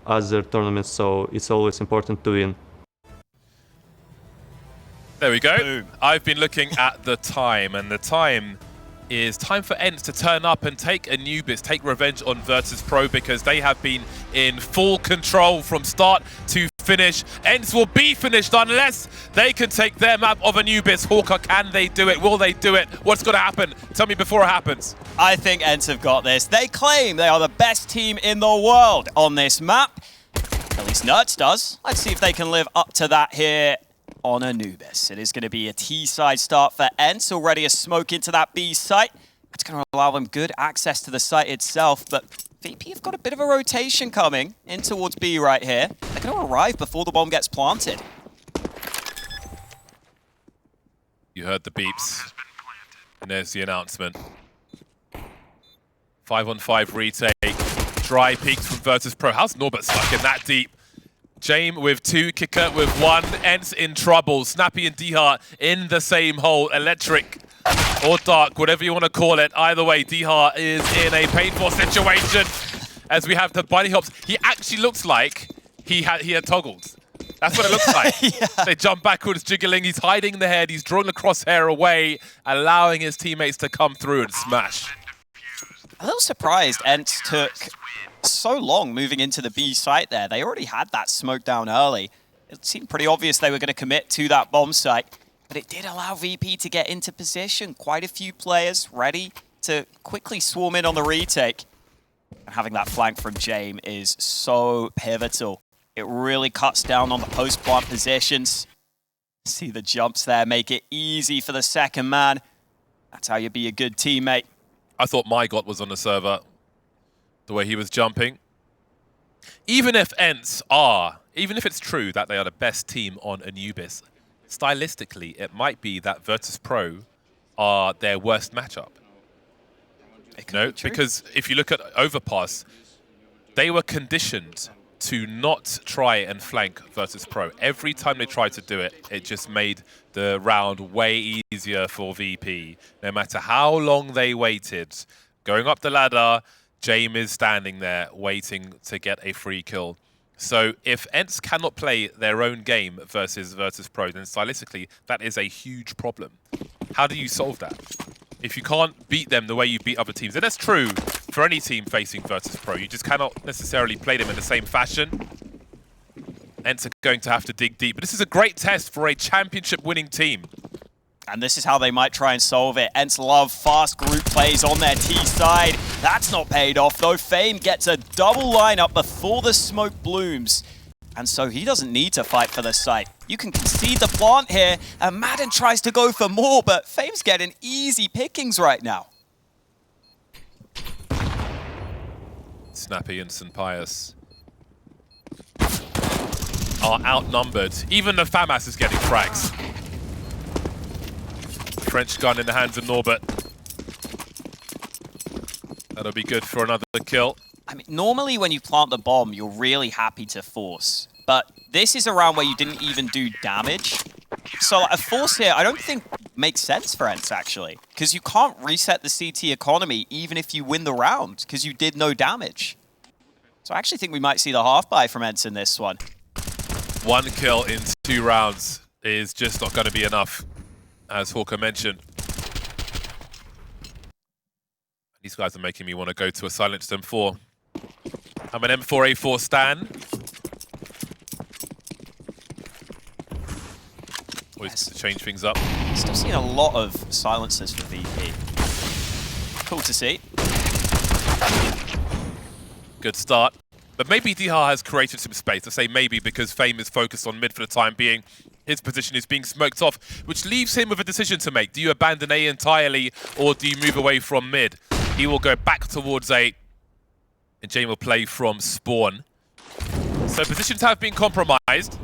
other tournaments, so it's always important to win. There we go. Boom. I've been looking at the time, and the time is time for ENCE to turn up and take Anubis, take revenge on Virtus.pro, because they have been in full control from start to finish. ENCE will be finished unless they can take their map of Anubis. Hawker, can they do it? Will they do it? What's going to happen? Tell me before it happens. I think ENCE have got this. They claim they are the best team in the world on this map. At least Nerds does. Let's see if they can live up to that here on Anubis. It is going to be a T-side start for ENCE. Already a smoke into that B site. That's going to allow them good access to the site itself, but VP have got a bit of a rotation coming in towards B right here. They're going to arrive before the bomb gets planted. You heard the beeps, and there's the announcement. 5-on-5 retake. Dry peeks from Virtus.pro. How's Norbert stuck in that deep? Jame with 2, Kicker with 1, ENCE in trouble. Snappy and Dihar in the same hole. Electric or dark, whatever you want to call it. Either way, Dihar is in a painful situation as we have the bunny hops. He actually looks like he had toggled. That's what it looks like. Yeah. They jump backwards, jiggling. He's hiding the head. He's drawing the crosshair away, allowing his teammates to come through and smash. A little surprised ENCE took so long moving into the B site there. They already had that smoke down early. It seemed pretty obvious they were going to commit to that bomb site, but it did allow VP to get into position. Quite a few players ready to quickly swarm in on the retake. And having that flank from Jame is so pivotal. It really cuts down on the post-plant positions. See the jumps there, make it easy for the second man. That's how you be a good teammate. I thought MyGot was on the server, the way he was jumping. Even if ENCE are, even if it's true that they are the best team on Anubis, stylistically, it might be that Virtus.pro are their worst matchup. No, because if you look at Overpass, they were conditioned to not try and flank Virtus.pro. Every time they tried to do it, it just made the round way easier for VP. No matter how long they waited, going up the ladder, Jame is standing there waiting to get a free kill. So if ENCE cannot play their own game versus Virtus.pro, then stylistically, that is a huge problem. How do you solve that? If you can't beat them the way you beat other teams, and that's true for any team facing Virtus.pro, you just cannot necessarily play them in the same fashion. ENCE are going to have to dig deep. But this is a great test for a championship-winning team. And this is how they might try and solve it. ENCE love fast group plays on their T side. That's not paid off, though. Fame gets a double lineup before the smoke blooms. And so he doesn't need to fight for the site. You can concede the plant here, and Madden tries to go for more, but Fame's getting easy pickings right now. Snappy and St. Pius are outnumbered. Even the FAMAS is getting frags. French gun in the hands of Norbert. That'll be good for another kill. I mean, normally when you plant the bomb, you're really happy to force. But this is a round where you didn't even do damage. So a force here, I don't think makes sense for ENCE, actually. Because you can't reset the CT economy even if you win the round, because you did no damage. So I actually think we might see the half-buy from ENCE in this one. 1 kill in 2 rounds is just not going to be enough, as Hawker mentioned. These guys are making me want to go to a silenced M4. I'm an M4A4 stan. Always to change things up. Still seeing a lot of silencers for VP. Cool to see. Good start. But maybe Dihar has created some space. I say maybe because Fame is focused on mid for the time being. His position is being smoked off, which leaves him with a decision to make. Do you abandon A entirely, or do you move away from mid? He will go back towards A, and Jame will play from spawn. So positions have been compromised.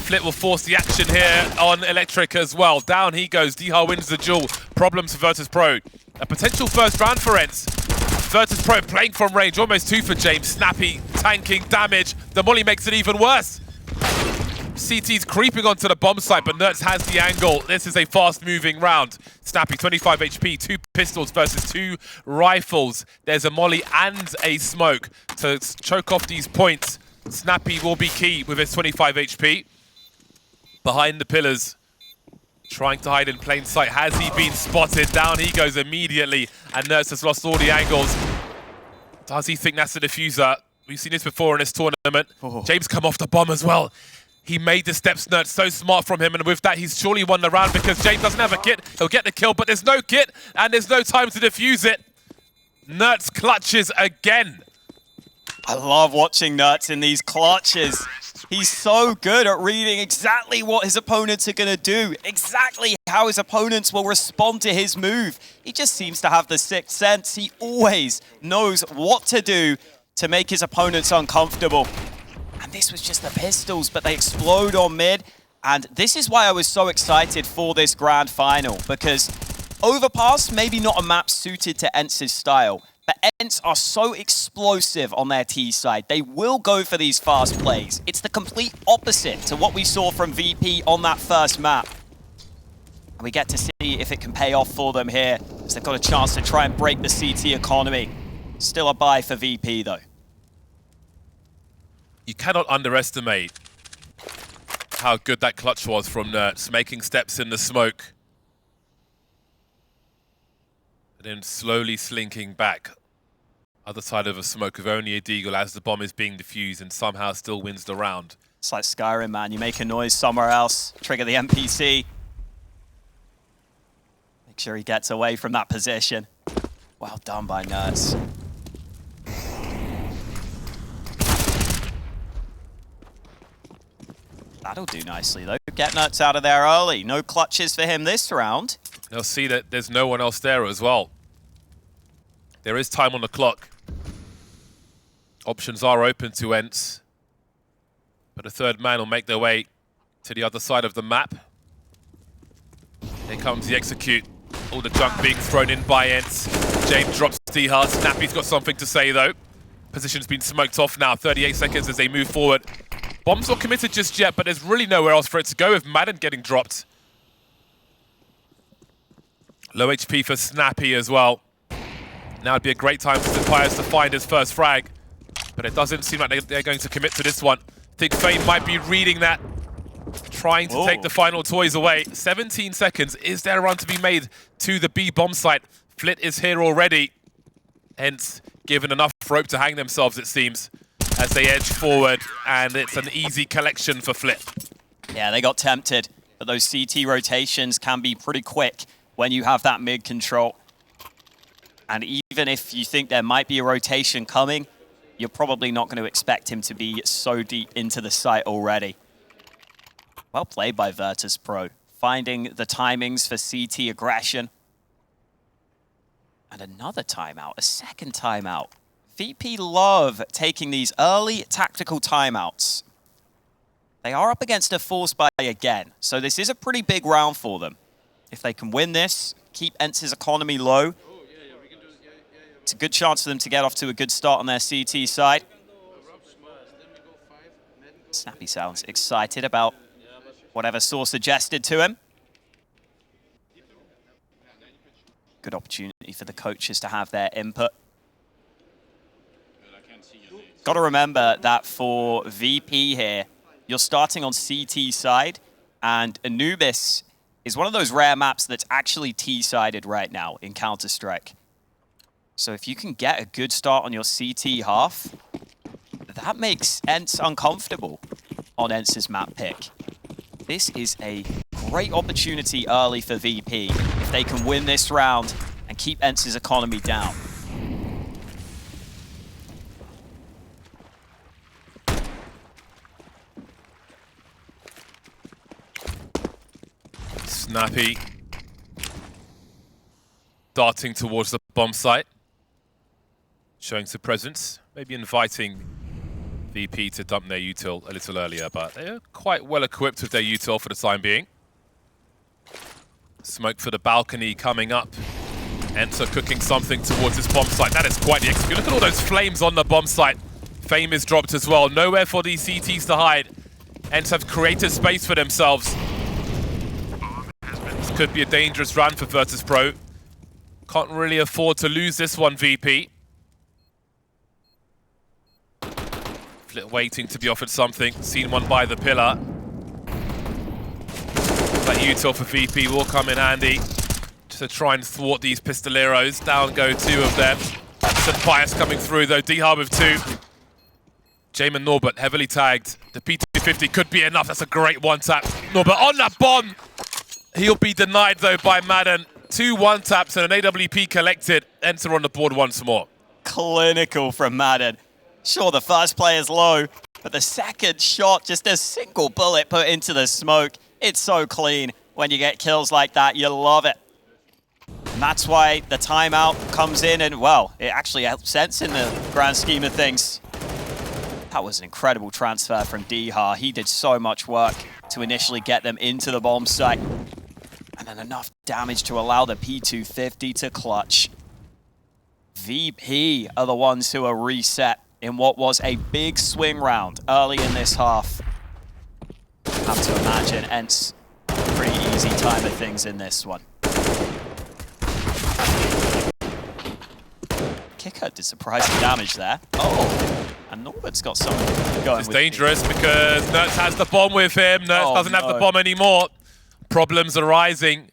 Flit will force the action here on Electric as well. Down he goes. Dihar wins the duel. Problems for Virtus.pro. A potential first round for ENCE. Virtus.pro playing from range. Almost 2 for James. Snappy tanking damage. The molly makes it even worse. CT's creeping onto the bomb site, but Nerds has the angle. This is a fast-moving round. Snappy, 25 HP, 2 pistols versus 2 rifles. There's a molly and a smoke to choke off these points. Snappy will be key with his 25 HP. Behind the pillars, trying to hide in plain sight. Has he been spotted? Down he goes immediately, and Nurse has lost all the angles. Does he think that's the diffuser? We've seen this before in this tournament. Oh. James come off the bomb as well. He made the steps, Nurse, so smart from him, and with that, he's surely won the round because James doesn't have a kit. He'll get the kill, but there's no kit, and there's no time to defuse it. Nurse clutches again. I love watching Nertz in these clutches. He's so good at reading exactly what his opponents are going to do, exactly how his opponents will respond to his move. He just seems to have the sixth sense. He always knows what to do to make his opponents uncomfortable. And this was just the pistols, but they explode on mid. And this is why I was so excited for this grand final, because Overpass, maybe not a map suited to ENCE's style, but ENCE are so explosive on their T side. They will go for these fast plays. It's the complete opposite to what we saw from VP on that first map. And we get to see if it can pay off for them here, as they've got a chance to try and break the CT economy. Still a buy for VP though. You cannot underestimate how good that clutch was from Nertz, making steps in the smoke. And then slowly slinking back. Other side of a smoke with only a deagle as the bomb is being defused and somehow still wins the round. It's like Skyrim, man. You make a noise somewhere else, trigger the NPC. Make sure he gets away from that position. Well done by Nertz. That'll do nicely, though. Get Nertz out of there early. No clutches for him this round. They'll see that there's no one else there as well. There is time on the clock. Options are open to ENCE. But a third man will make their way to the other side of the map. Here comes the execute. All the junk being thrown in by ENCE. James drops D-Hard. Snappy's got something to say, though. Position's been smoked off now. 38 seconds as they move forward. Bomb's not committed just yet, but there's really nowhere else for it to go with Madden getting dropped. Low HP for Snappy as well. Now would be a great time for Sapires to find his first frag. But it doesn't seem like they're going to commit to this one. I think Fame might be reading that. Trying to take the final toys away. 17 seconds. Is there a run to be made to the B bomb site? Flit is here already. Hence, given enough rope to hang themselves, it seems, as they edge forward. And it's an easy collection for Flit. Yeah, they got tempted. But those CT rotations can be pretty quick when you have that mid control. And even if you think there might be a rotation coming, you're probably not going to expect him to be so deep into the site already. Well played by Virtus.pro, finding the timings for CT aggression. And another timeout, a second timeout. VP love taking these early tactical timeouts. They are up against a force buy again, so this is a pretty big round for them. If they can win this, keep ENCE's economy low, it's a good chance for them to get off to a good start on their CT side. Snappy sounds excited about whatever Source suggested to him. Good opportunity for the coaches to have their input. Got to remember that for VP here, you're starting on CT side, and Anubis is one of those rare maps that's actually T-sided right now in Counter-Strike. So if you can get a good start on your CT half, that makes ENCE uncomfortable on ENCE's map pick. This is a great opportunity early for VP if they can win this round and keep ENCE's economy down. Snappy darting towards the bomb site. Showing some presence, maybe inviting VP to dump their util a little earlier, but they're quite well equipped with their util for the time being. Smoke for the balcony coming up. ENCE are cooking something towards this bomb site. That is quite the execute. Look at all those flames on the bomb site. Fame is dropped as well. Nowhere for these CTs to hide. ENCE have created space for themselves. This could be a dangerous run for Virtus.pro. Can't really afford to lose this one, VP. Flit waiting to be offered something. Seen one by the pillar. That util for VP will come in handy to try and thwart these pistoleros. Down go 2 of them. St. Pius coming through though. D-Hub with 2. Jamin Norbert heavily tagged. The P250 could be enough. That's a great one-tap. Norbert on that bomb. He'll be denied though by Madden. 2 one-taps and an AWP collected. ENCE on the board once more. Clinical from Madden. Sure, the first player's low, but the second shot, just a single bullet put into the smoke. It's so clean when you get kills like that. You love it. And that's why the timeout comes in and, well, it actually helps ENCE in the grand scheme of things. That was an incredible transfer from Dihar. He did so much work to initially get them into the bomb site. And then enough damage to allow the P250 to clutch. VP are the ones who are reset in what was a big swing round early in this half. Have to imagine ENCE pretty easy time of things in this one. Kicker did surprising damage there. Oh, and Norbert's got something going. It's dangerous because Nertz has the bomb with him. Nertz doesn't have the bomb anymore. Problems arising.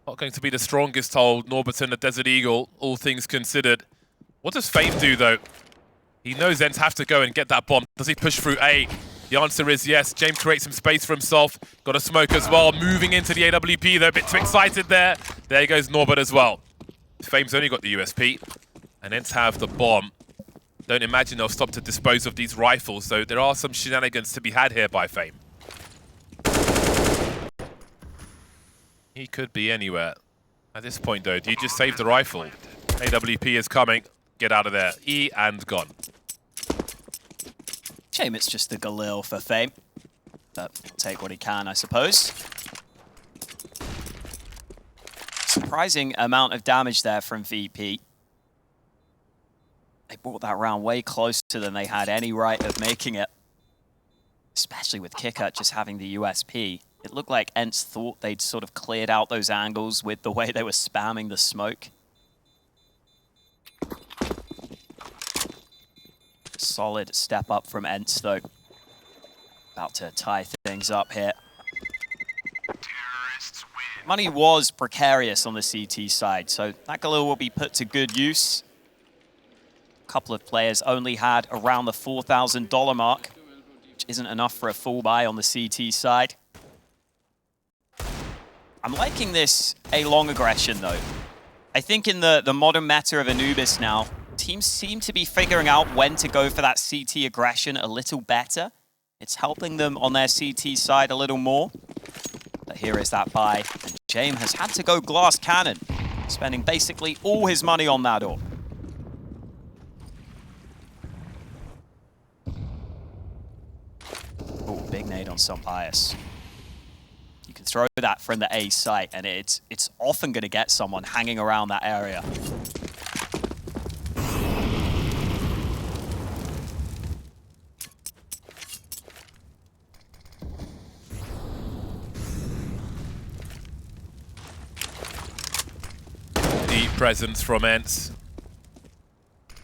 Not going to be the strongest hold, Norbert and the Desert Eagle, all things considered. What does Fame do, though? He knows ENCE have to go and get that bomb. Does he push through A? The answer is yes. James creates some space for himself. Got a smoke as well. Moving into the AWP, though. A bit too excited there. There goes Norbert as well. Fame's only got the USP. And ENCE have the bomb. Don't imagine they'll stop to dispose of these rifles, so there are some shenanigans to be had here by Fame. He could be anywhere. At this point, though, do you just save the rifle? AWP is coming. Get out of there. E and gone. Shame it's just the Galil for Fame. But take what he can, I suppose. Surprising amount of damage there from VP. They brought that round way closer than they had any right of making it. Especially with Kicker just having the USP. It looked like ENCE thought they'd sort of cleared out those angles with the way they were spamming the smoke. Solid step up from ENCE, though. About to tie things up here. Money was precarious on the CT side, so that Galil will be put to good use. A couple of players only had around the $4,000 mark, which isn't enough for a full buy on the CT side. I'm liking this A-long aggression, though. I think in the modern meta of Anubis now, teams seem to be figuring out when to go for that CT aggression a little better. It's helping them on their CT side a little more. But here is that buy. And James has had to go glass cannon, spending basically all his money on that AWP. Oh, big nade on St. Pius. You can throw that from the A site, and it's often going to get someone hanging around that area. Deep presence from ENCE.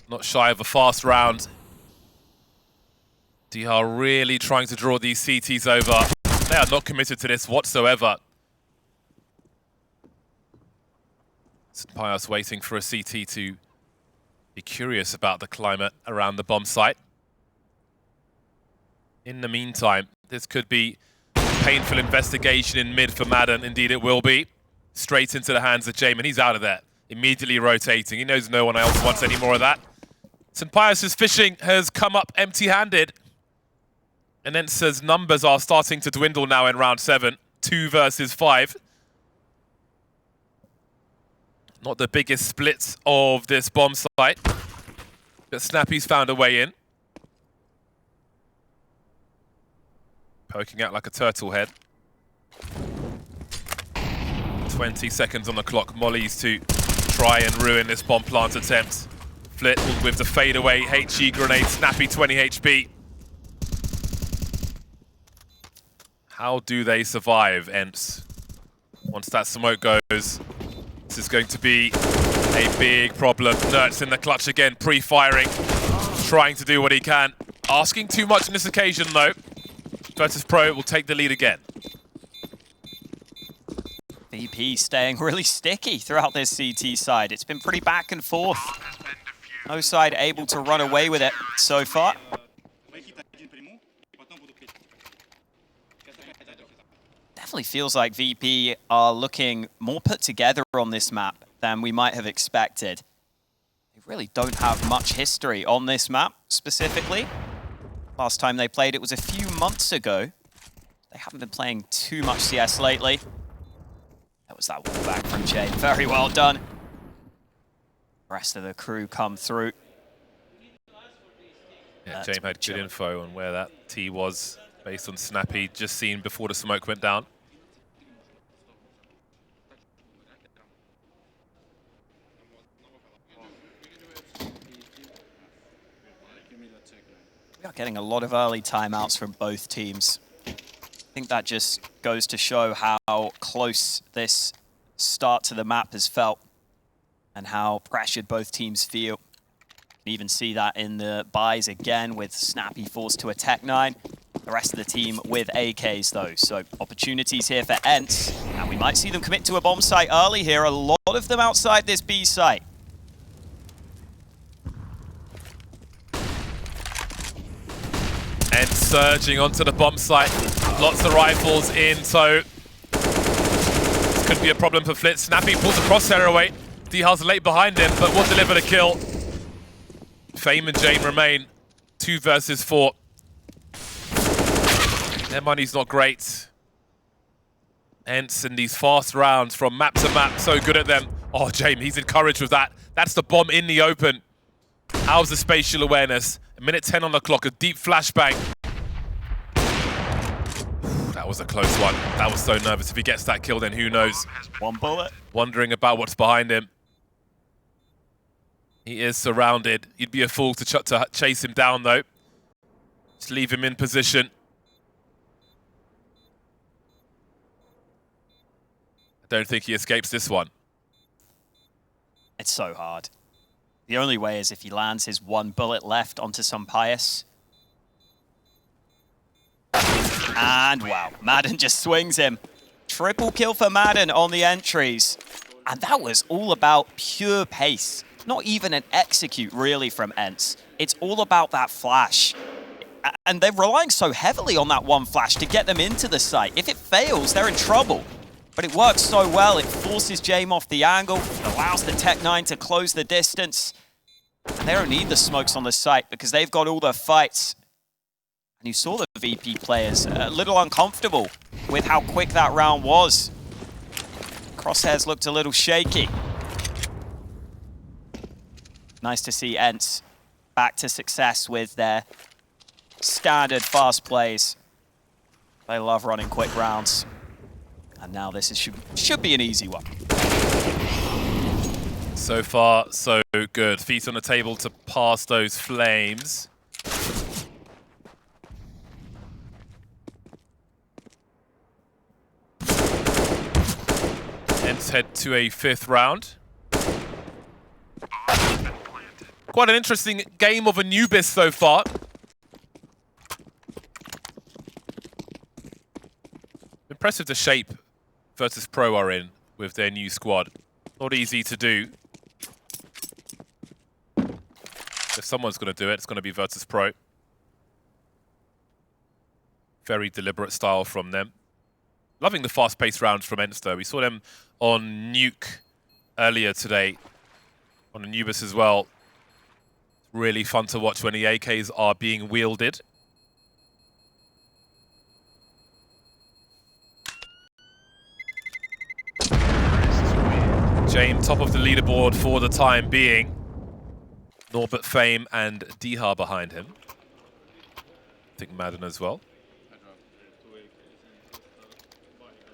Not shy of a fast round. Dihar really trying to draw these CTs over. They are not committed to this whatsoever. St. Pius waiting for a CT to be curious about the climate around the bomb site. In the meantime, this could be a painful investigation in mid for Madden. Indeed it will be. Straight into the hands of Jamin. He's out of there. Immediately rotating. He knows no one else wants any more of that. St. Pius's fishing has come up empty-handed. And ENCE's numbers are starting to dwindle now in round 7. 2 versus 5. Not the biggest splits of this bomb site. But Snappy's found a way in. Poking out like a turtle head. 20 seconds on the clock. Mollies to try and ruin this bomb plant attempt. Flit with the fadeaway HE grenade. Snappy 20 HP. How do they survive, ENCE? Once that smoke goes, this is going to be A big problem. Nertz in the clutch again, pre-firing, trying to do what he can. Asking too much on this occasion, though. Virtus.pro will take the lead again. VP staying really sticky throughout this CT side. It's been pretty back and forth. No side able to run away with it so far. Definitely feels like VP are looking more put together on this map than we might have expected. They really don't have much history on this map specifically. Last time they played it was a few months ago. They haven't been playing too much CS lately. That was that wall back from Jay. Very well done. The rest of the crew come through. Yeah, James had good info on where that T was based on Snappy just seen before the smoke went down. We are getting a lot of early timeouts from both teams. I think that just goes to show how close this start to the map has felt and how pressured both teams feel. You can even see that in the buys again with Snappy forced to a Tech 9. The rest of the team with AKs though. So opportunities here for ENCE. And we might see them commit to a bomb site early here. A lot of them outside this B site. And surging onto the bomb site. Lots of rifles in, so this could be a problem for Flitz. Snappy pulls the crosshair away. D-Hall's late behind him, but will deliver the kill. Fame and Jane remain 2 versus 4. Their money's not great. ENCE in these fast rounds from map to map, so good at them. Oh, Jane, he's encouraged with that. That's the bomb in the open. How's the spatial awareness? A minute 10 on the clock, a deep flashbang. That was a close one. That was so nervous. If he gets that kill, then who knows? One bullet. Wondering about what's behind him. He is surrounded. You'd be a fool to chase him down, though. Just leave him in position. I don't think he escapes this one. It's so hard. The only way is if he lands his 1 bullet left onto some Pius. And wow, Madden just swings him. Triple kill for Madden on the entries. And that was all about pure pace. Not even an execute really from ENCE. It's all about that flash. And they're relying so heavily on that one flash to get them into the site. If it fails, they're in trouble. But it works so well, it forces Jame off the angle, allows the Tech 9 to close the distance. And they don't need the smokes on the site because they've got all the fights. And you saw the VP players a little uncomfortable with how quick that round was. Crosshairs looked a little shaky. Nice to see ENCE back to success with their standard fast plays. They love running quick rounds. And now this should be an easy one. So far, so good. Feet on the table to pass those flames. ENCE head to a 5th round. Quite an interesting game of Anubis so far. Impressive the shape Virtus.pro are in with their new squad. Not easy to do. If someone's going to do it, it's going to be Virtus.pro. Very deliberate style from them. Loving the fast-paced rounds from ENCE though. We saw them on Nuke earlier today. On Anubis as well. Really fun to watch when the AKs are being wielded. James top of the leaderboard for the time being. Norbert, Fame and D-Hall behind him. I think Madden as well.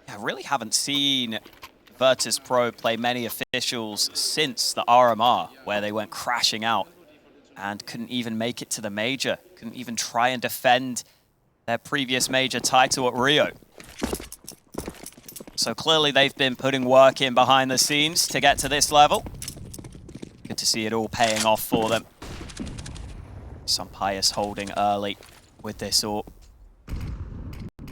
I really haven't seen Virtus.pro play many officials since the RMR, where they went crashing out and couldn't even make it to the major. Couldn't even try and defend their previous major title at Rio. So clearly they've been putting work in behind the scenes to get to this level. to see it all paying off for them. Some pious holding early with this AWP.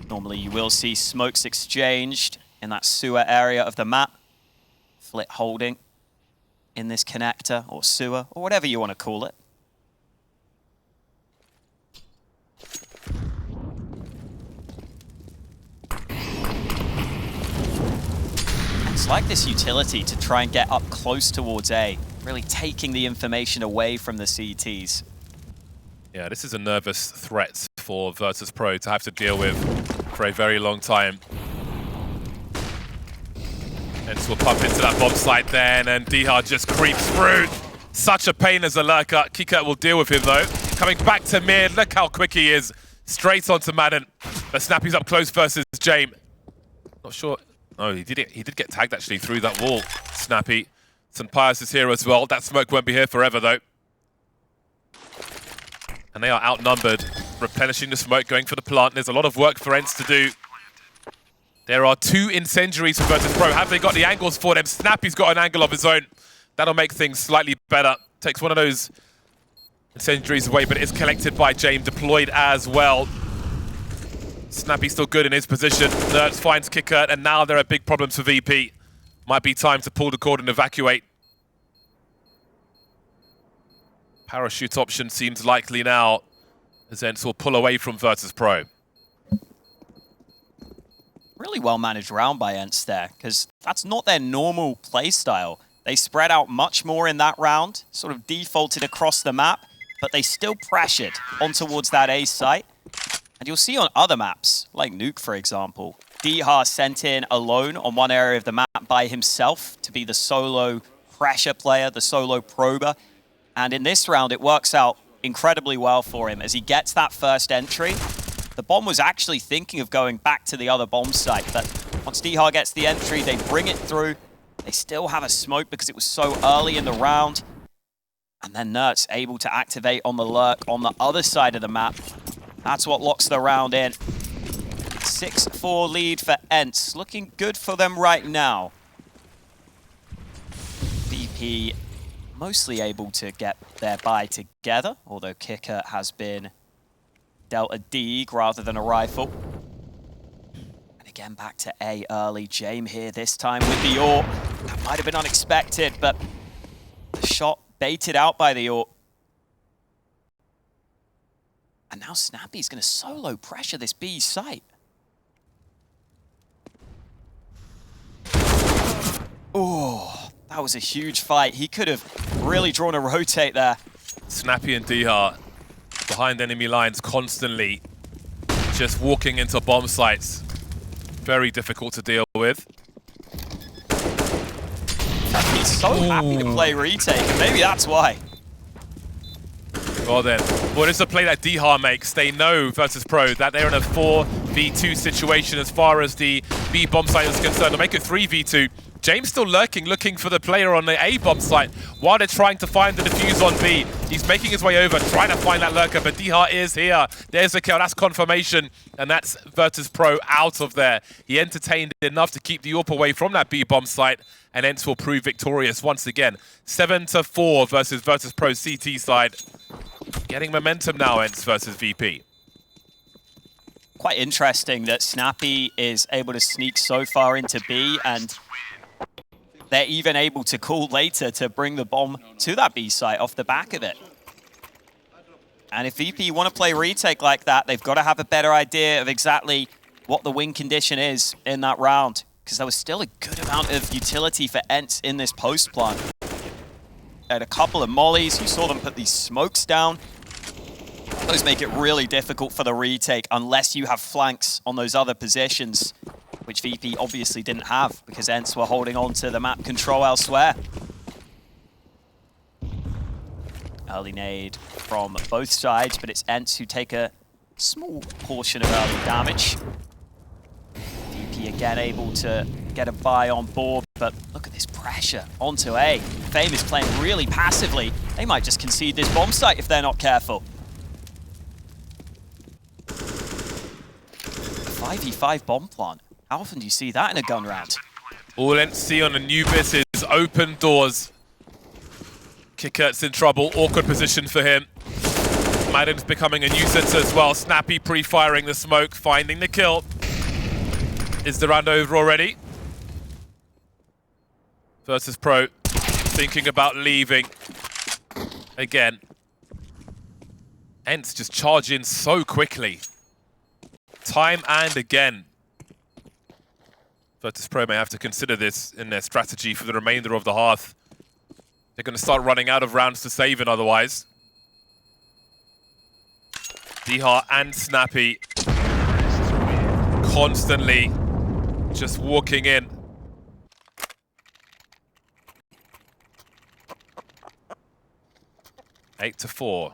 Normally you will see smokes exchanged in that sewer area of the map. Flit holding in this connector or sewer or whatever you want to call it. It's like this utility to try and get up close towards A, really taking the information away from the CTs. Yeah, this is a nervous threat for Virtus.pro to have to deal with for a very long time. ENCE will pump into that bomb site then, and Dihar just creeps through. Such a pain as a lurker. Kikert will deal with him though. Coming back to mid, look how quick he is. Straight onto Madden. But Snappy's up close versus James. Not sure. Oh, he did get tagged actually through that wall. Snappy. St. Pius is here as well. That smoke won't be here forever though. And they are outnumbered. Replenishing the smoke, going for the plant. There's a lot of work for ENCE to do. There are 2 incendiaries for Virtus.pro. Have they got the angles for them? Snappy's got an angle of his own. That'll make things slightly better. Takes one of those incendiaries away, but it's collected by James, deployed as well. Snappy still good in his position. Nerds finds Kikert, and now there are big problems for VP. Might be time to pull the cord and evacuate. Parachute option seems likely now, as ENCE will pull away from Virtus.pro. Really well managed round by ENCE there, because that's not their normal play style. They spread out much more in that round, sort of defaulted across the map, but they still pressured on towards that A site. And you'll see on other maps, like Nuke for example, Dihar sent in alone on one area of the map by himself to be the solo pressure player, the solo prober. And in this round, it works out incredibly well for him as he gets that first entry. The bomb was actually thinking of going back to the other bomb site, but once Dihar gets the entry, they bring it through. They still have a smoke because it was so early in the round. And then Nerds able to activate on the lurk on the other side of the map. That's what locks the round in. 6-4 lead for ENCE. Looking good for them right now. VP mostly able to get their buy together, although Kicker has been dealt a dig rather than a rifle. And again, back to A early. James here this time with the AWP. That might have been unexpected, but the shot baited out by the AWP. And now Snappy's going to solo pressure this B site. Oh, that was a huge fight. He could have really drawn a rotate there. Snappy and Dihar behind enemy lines constantly, just walking into bomb sites. Very difficult to deal with. He's so happy to play retake, and maybe that's why. Well then, what is the play that Dihar makes? They know Virtus.pro that they're in a 4v2 situation as far as the B bomb site is concerned. They'll make it 3v2. James still lurking, looking for the player on the A bomb site while they're trying to find the defuse on B. He's making his way over, trying to find that lurker, but Dihar is here. There's the kill, that's confirmation, and that's Virtus.pro out of there. He entertained enough to keep the AWP away from that B bomb site, and ENCE will prove victorious once again. 7-4 versus Virtus.pro CT side. Getting momentum now, ENCE versus VP. Quite interesting that Snappy is able to sneak so far into B, and they're even able to call later to bring the bomb to that B site off the back of it. And if VP want to play retake like that, they've got to have a better idea of exactly what the win condition is in that round, because there was still a good amount of utility for ENCE in this post plant. They had a couple of mollies. You saw them put these smokes down. Those make it really difficult for the retake unless you have flanks on those other positions, which VP obviously didn't have because ENCE were holding on to the map control elsewhere. Early nade from both sides, but it's ENCE who take a small portion of early damage. VP again able to get a buy on board, but look at this pressure onto A. Fame is playing really passively. They might just concede this bomb site if they're not careful. 5v5 bomb plant. How often do you see that in a gun round? All ENCE see on Anubis is open doors. Kickert's in trouble. Awkward position for him. Madden's becoming a nuisance as well. Snappy pre-firing the smoke, finding the kill. Is the round over already? Virtus.pro thinking about leaving. Again. ENCE just charge in so quickly. Time and again. Virtus.pro may have to consider this in their strategy for the remainder of the half. They're going to start running out of rounds to save in otherwise. Dihar and Snappy constantly just walking in. Eight to 4.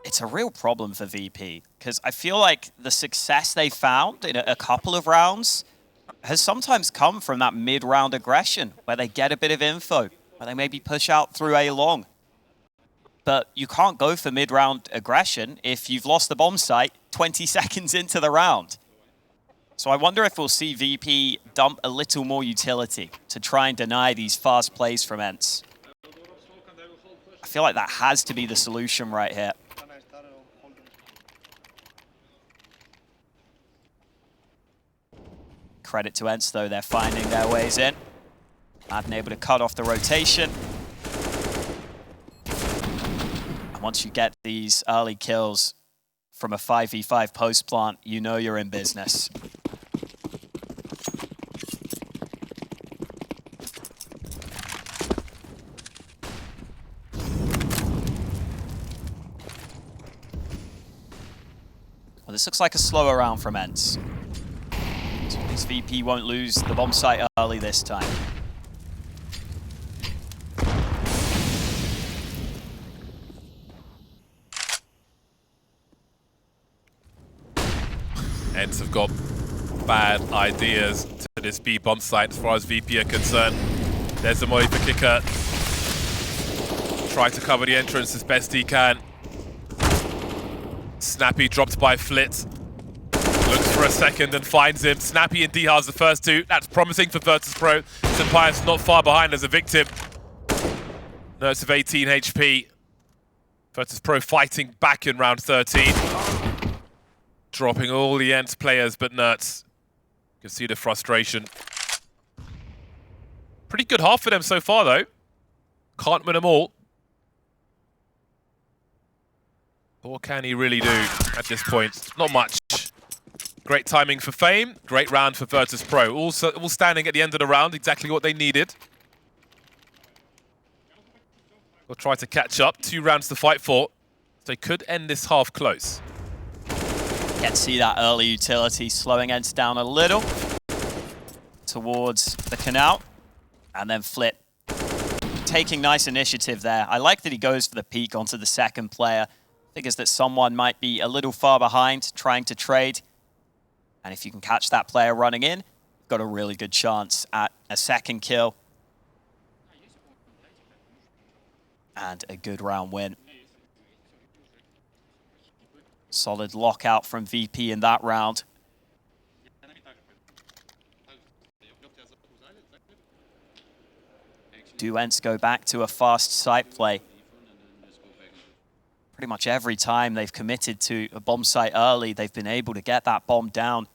It's a real problem for VP, because I feel like the success they found in a couple of rounds has sometimes come from that mid-round aggression, where they get a bit of info, where they maybe push out through A long. But you can't go for mid-round aggression if you've lost the bomb site 20 seconds into the round. So I wonder if we'll see VP dump a little more utility to try and deny these fast plays from ENCE. I feel like that has to be the solution right here. Credit to ENCE, though, they're finding their ways in. Madden able to cut off the rotation. And once you get these early kills from a 5v5 post plant, you know you're in business. Well, this looks like a slower round from ENCE. His VP won't lose the bomb site early this time. ENCE have got bad ideas to this B bomb site as far as VP are concerned. There's the Moy for Kicker. Try to cover the entrance as best he can. Snappy dropped by Flit. Looks for a second and finds him. Snappy and Dihar's the first two. That's promising for Virtus.pro. Senpai's not far behind as a victim. Nerds of 18 HP. Virtus.pro fighting back in round 13. Dropping all the ENCE players but Nerds. You can see the frustration. Pretty good half for them so far though. Can't win them all. But what can he really do at this point? Not much. Great timing for Fame. Great round for Virtus.pro. Also, all standing at the end of the round, exactly what they needed. We'll try to catch up. 2 rounds to fight for. So they could end this half close. Can't see that early utility slowing ENCE down a little towards the canal. And then Flit taking nice initiative there. I like that he goes for the peek onto the second player. Figures that someone might be a little far behind, trying to trade. And if you can catch that player running in, you've got a really good chance at a second kill. And a good round win. Solid lockout from VP in that round. Do ENCE go back to a fast site play? Pretty much every time they've committed to a bomb site early, they've been able to get that bomb down.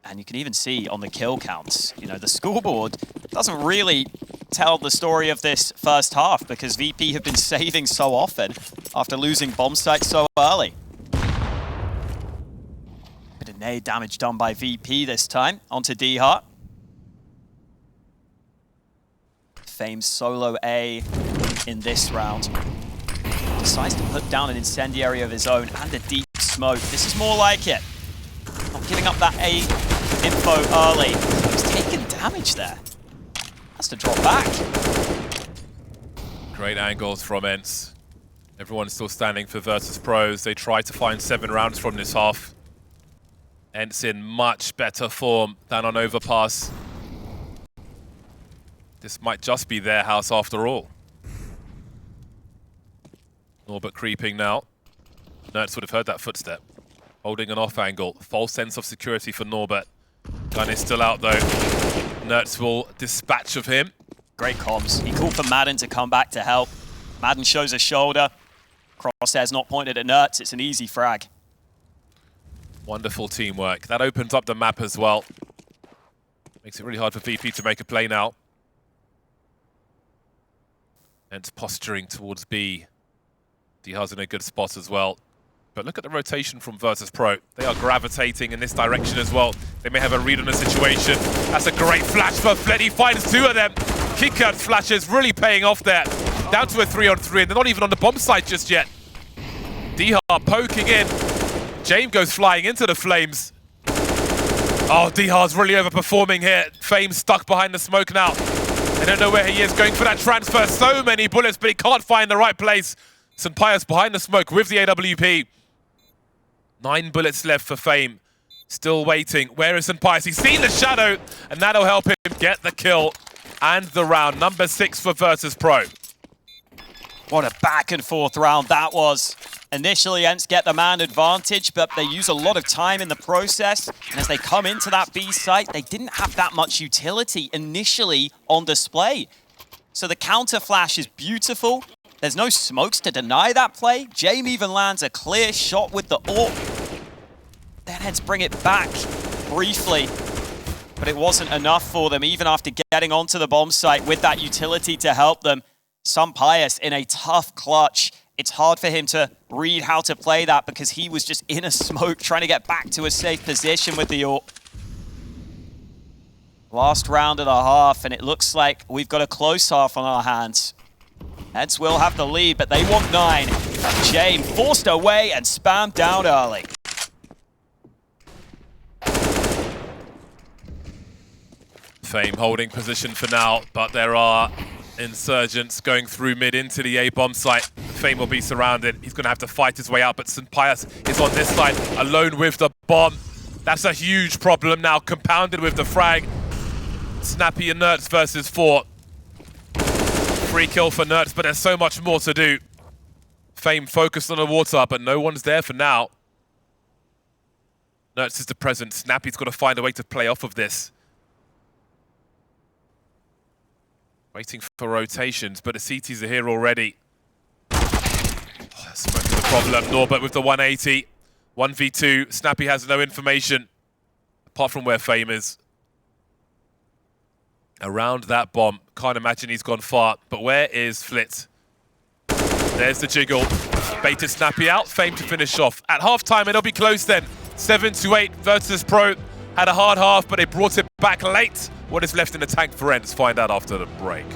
And you can even see on the kill counts, you know, the scoreboard doesn't really tell the story of this first half because VP have been saving so often after losing bomb sites so early. Bit of nade damage done by VP this time onto Dihar. Fame's solo A in this round. Decides to put down an incendiary of his own and a deep smoke. This is more like it. Not giving up that A info early. He's taking damage there. Has to drop back. Great angles from ENCE. Everyone's still standing for Virtus.pro as they try to find 7 rounds from this half. ENCE in much better form than on Overpass. This might just be their house after all. Norbert creeping now. Nerds would have heard that footstep. Holding an off angle. False sense of security for Norbert. Gun is still out though. Nerds will dispatch of him. Great comms. He called for Madden to come back to help. Madden shows a shoulder. Crosshair's not pointed at Nerds. It's an easy frag. Wonderful teamwork. That opens up the map as well. Makes it really hard for VP to make a play now. And posturing towards B. Diha's in a good spot as well. But look at the rotation from Virtus.pro. They are gravitating in this direction as well. They may have a read on the situation. That's a great flash for Fled. He finds two of them. Kick-out flashes really paying off there. Down to a 3-on-3, and they're not even on the bomb site just yet. Diha poking in. James goes flying into the flames. Oh, Diha's really overperforming here. Fame stuck behind the smoke now. I don't know where he is, going for that transfer. So many bullets, but he can't find the right place. St. Pius behind the smoke with the AWP. 9 bullets left for Fame. Still waiting. Where is St. Pius? He's seen the shadow, and that'll help him get the kill and the round. Number 6 for Virtus.pro. What a back and forth round that was. Initially, ENCE get the man advantage, but they use a lot of time in the process. And as they come into that B site, they didn't have that much utility initially on display. So the counter flash is beautiful. There's no smokes to deny that play. James even lands a clear shot with the AWP. Then ENCE bring it back briefly. But it wasn't enough for them, even after getting onto the bomb site with that utility to help them. St. Pius in a tough clutch. It's hard for him to read how to play that because he was just in a smoke trying to get back to a safe position with the AWP. Last round and a half, and it looks like we've got a close half on our hands. ENCE will have the lead, but they want 9. James forced away and spammed down early. Fame holding position for now, but there are insurgents going through mid into the A bomb site. Fame will be surrounded. He's going to have to fight his way out, but St. Pius is on this side, alone with the bomb. That's a huge problem now, compounded with the frag. Snappy and Nerds versus 4. Free kill for Nerds, but there's so much more to do. Fame focused on the water, but no one's there for now. Nerds is the present. Snappy's got to find a way to play off of this. Waiting for rotations, but the CTs are here already. Oh, that's the problem. Norbert with the 180. 1v2. Snappy has no information, apart from where Fame is. Around that bomb. Can't imagine he's gone far. But where is Flit? There's the jiggle. Baited Snappy out. Fame to finish off. At halftime, it'll be close then. 7-8. Virtus.pro had a hard half, but they brought it back late. What is left in the tank for ENCE? Find out after the break.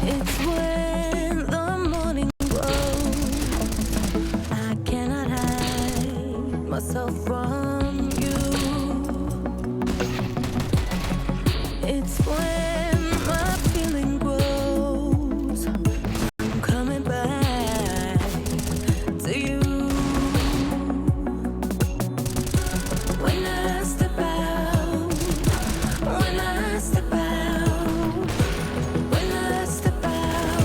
It's when the morning grows. I cannot hide myself from you. It's when my feeling grows. I'm coming back to you. When I step out, when I step out, when I step out,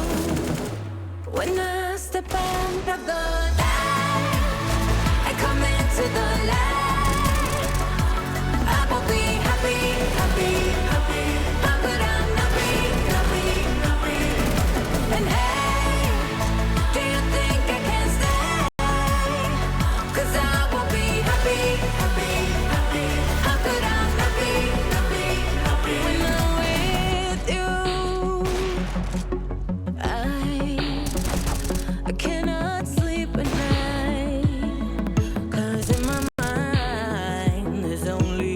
when I step out of the light, I come into the light. I will be happy, happy, happy. How could I not be, not be, not be? And hey, do you think I can stay? 'Cause I will be happy, happy, happy. How could I not be, not be, not be? When I'm with you, I cannot sleep at night, 'cause in my mind there's only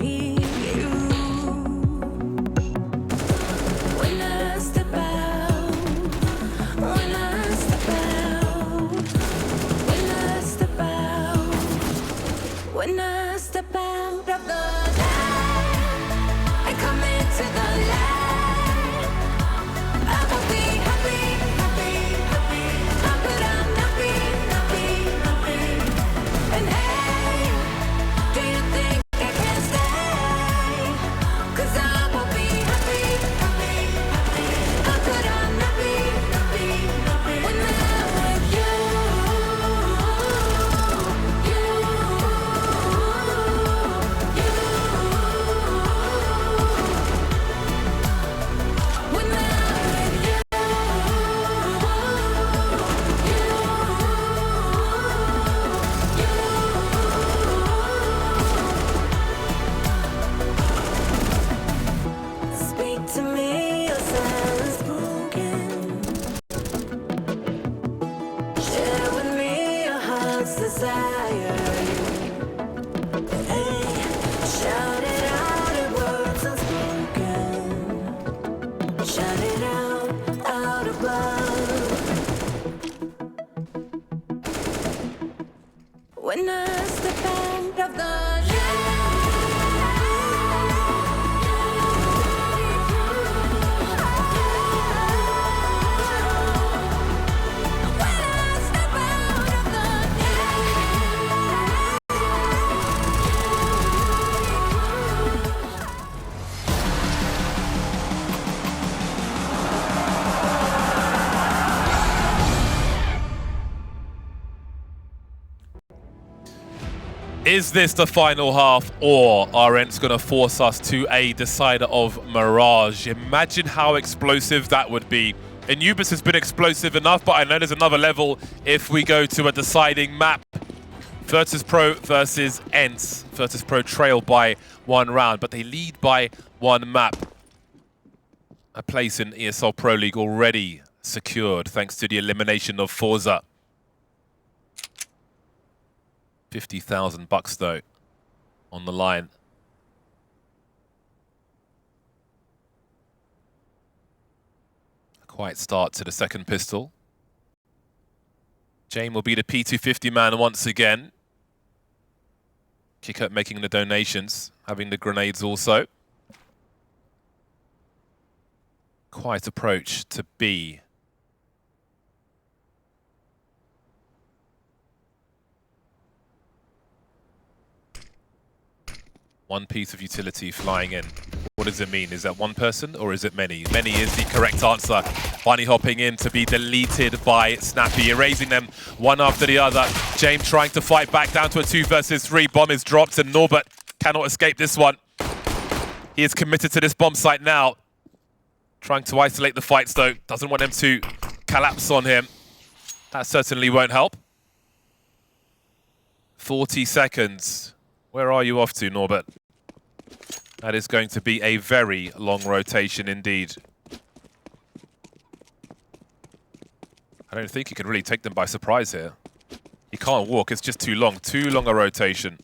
you. When I step out, when I step out, when I step out, when I step out of the light, I come into the light. I will be happy, happy, happy. How could I not be, not be, not be? And hey, do you think I can stay? of the Is this the final half, or are ENCE going to force us to a decider of Mirage? Imagine how explosive that would be. Anubis has been explosive enough, but I know there's another level if we go to a deciding map. Virtus.pro versus ENCE. Virtus.pro trail by 1 round, but they lead by 1 map. A place in ESL Pro League already secured thanks to the elimination of Forza. $50,000 though on the line. A quiet start to the second pistol. Jane will be the P250 man once again. Kick up making the donations, having the grenades also. Quiet approach to B. One piece of utility flying in. What does it mean? Is that one person or is it many? Many is the correct answer. Bunny hopping in to be deleted by Snappy, erasing them one after the other. James trying to fight back down to a 2 versus 3. Bomb is dropped and Norbert cannot escape this one. He is committed to this bomb site now. Trying to isolate the fights though. Doesn't want them to collapse on him. That certainly won't help. 40 seconds. Where are you off to, Norbert? That is going to be a very long rotation indeed. I don't think he can really take them by surprise here. He can't walk, it's just too long a rotation.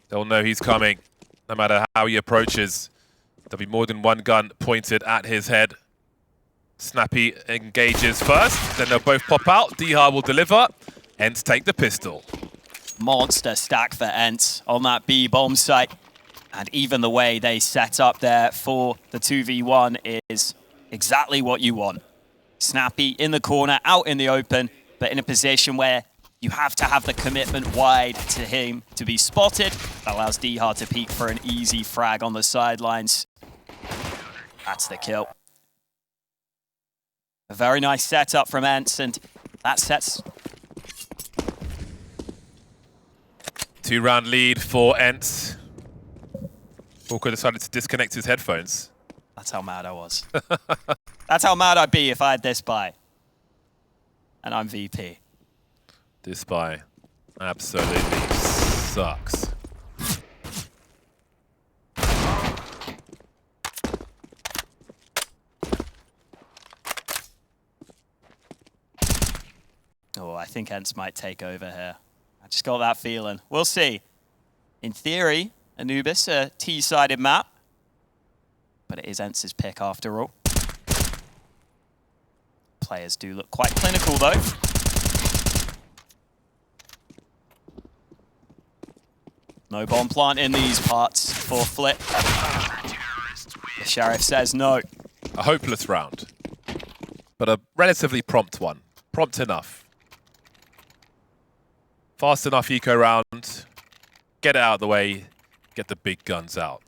They'll know he's coming, no matter how he approaches. There'll be more than one gun pointed at his head. Snappy engages first, then they'll both pop out. Dihar will deliver, ENCE take the pistol. Monster stack for ENCE on that B bomb site. And even the way they set up there for the 2v1 is exactly what you want. Snappy in the corner, out in the open, but in a position where you have to have the commitment wide to him to be spotted. That allows Dihar to peek for an easy frag on the sidelines. That's the kill. A very nice setup from ENCE, and that sets... 2-round lead for ENCE. Walker decided to disconnect his headphones. That's how mad I was. That's how mad I'd be if I had this buy. And I'm VP. This buy absolutely sucks. Oh, I think ENCE might take over here. I just got that feeling. We'll see. In theory, Anubis, a T-sided map. But it is ENCE's pick after all. Players do look quite clinical though. No bomb plant in these parts for Flip. The Sheriff says no. A hopeless round, but a relatively prompt one. Prompt enough. Fast enough eco round. Get it out of the way. Get the big guns out.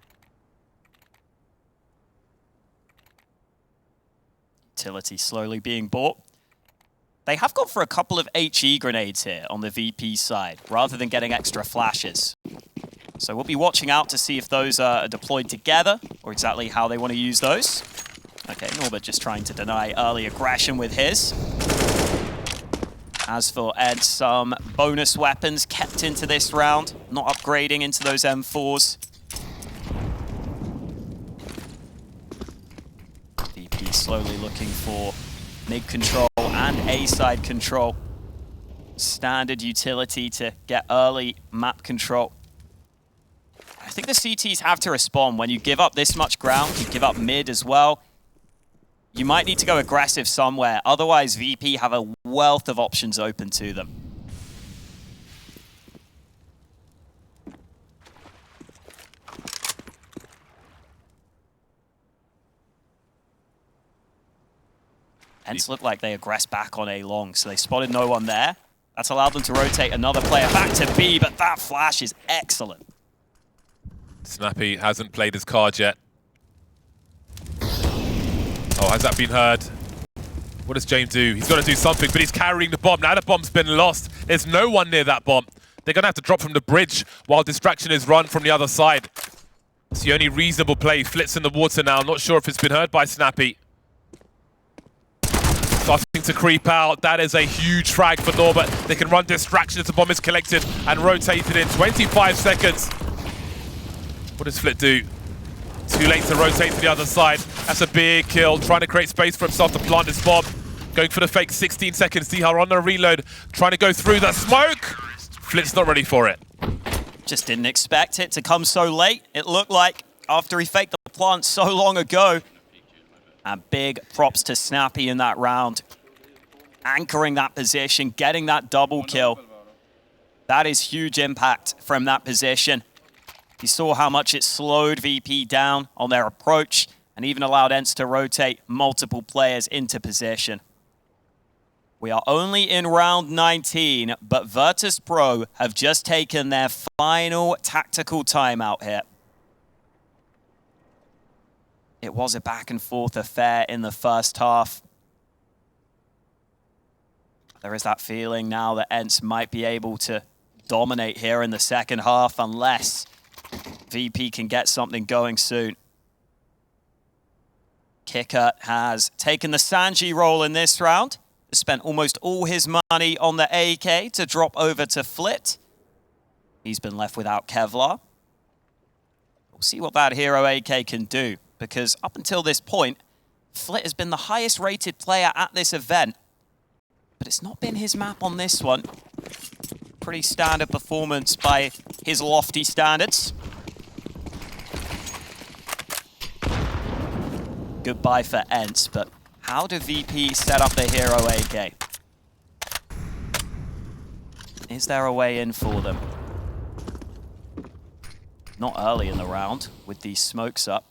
Utility slowly being bought. They have gone for a couple of HE grenades here on the VP side, rather than getting extra flashes. So we'll be watching out to see if those are deployed together, or exactly how they want to use those. Okay, Norbert just trying to deny early aggression with his. As for ENCE, some bonus weapons kept into this round, not upgrading into those M4s. VP slowly looking for mid control and A-side control. Standard utility to get early map control. I think the CTs have to respond. When you give up this much ground, you give up mid as well. You might need to go aggressive somewhere. Otherwise, VP have a wealth of options open to them. ENCE looked like they aggressed back on A long, so they spotted no one there. That's allowed them to rotate another player back to B, but that flash is excellent. Snappy hasn't played his card yet. Oh, has that been heard? What does James do? He's got to do something, but he's carrying the bomb. Now the bomb's been lost. There's no one near that bomb. They're going to have to drop from the bridge while distraction is run from the other side. It's the only reasonable play. Flits in the water now. Not sure if it's been heard by Snappy. Starting to creep out. That is a huge frag for Norbert. They can run distraction as the bomb is collected and rotated in 25 seconds. What does Flit do? Too late to rotate to the other side. That's a big kill. Trying to create space for himself to plant this bomb. Going for the fake 16 seconds. Dihar on the reload. Trying to go through the smoke. Flit's not ready for it. Just didn't expect it to come so late. It looked like after he faked the plant so long ago. And big props to Snappy in that round. Anchoring that position, getting that double kill. That is huge impact from that position. You saw how much it slowed VP down on their approach and even allowed ENCE to rotate multiple players into position. We are only in round 19, but Virtus.pro have just taken their final tactical timeout here. It was a back and forth affair in the first half. There is that feeling now that ENCE might be able to dominate here in the second half unless VP can get something going soon. Kicker has taken the Sanji role in this round. Spent almost all his money on the AK to drop over to Flit. He's been left without Kevlar. We'll see what that hero AK can do, because up until this point, Flit has been the highest rated player at this event, but it's not been his map on this one. Pretty standard performance by his lofty standards. Goodbye for ENCE, but how do VP set up the hero AK? Is there a way in for them? Not early in the round with these smokes up.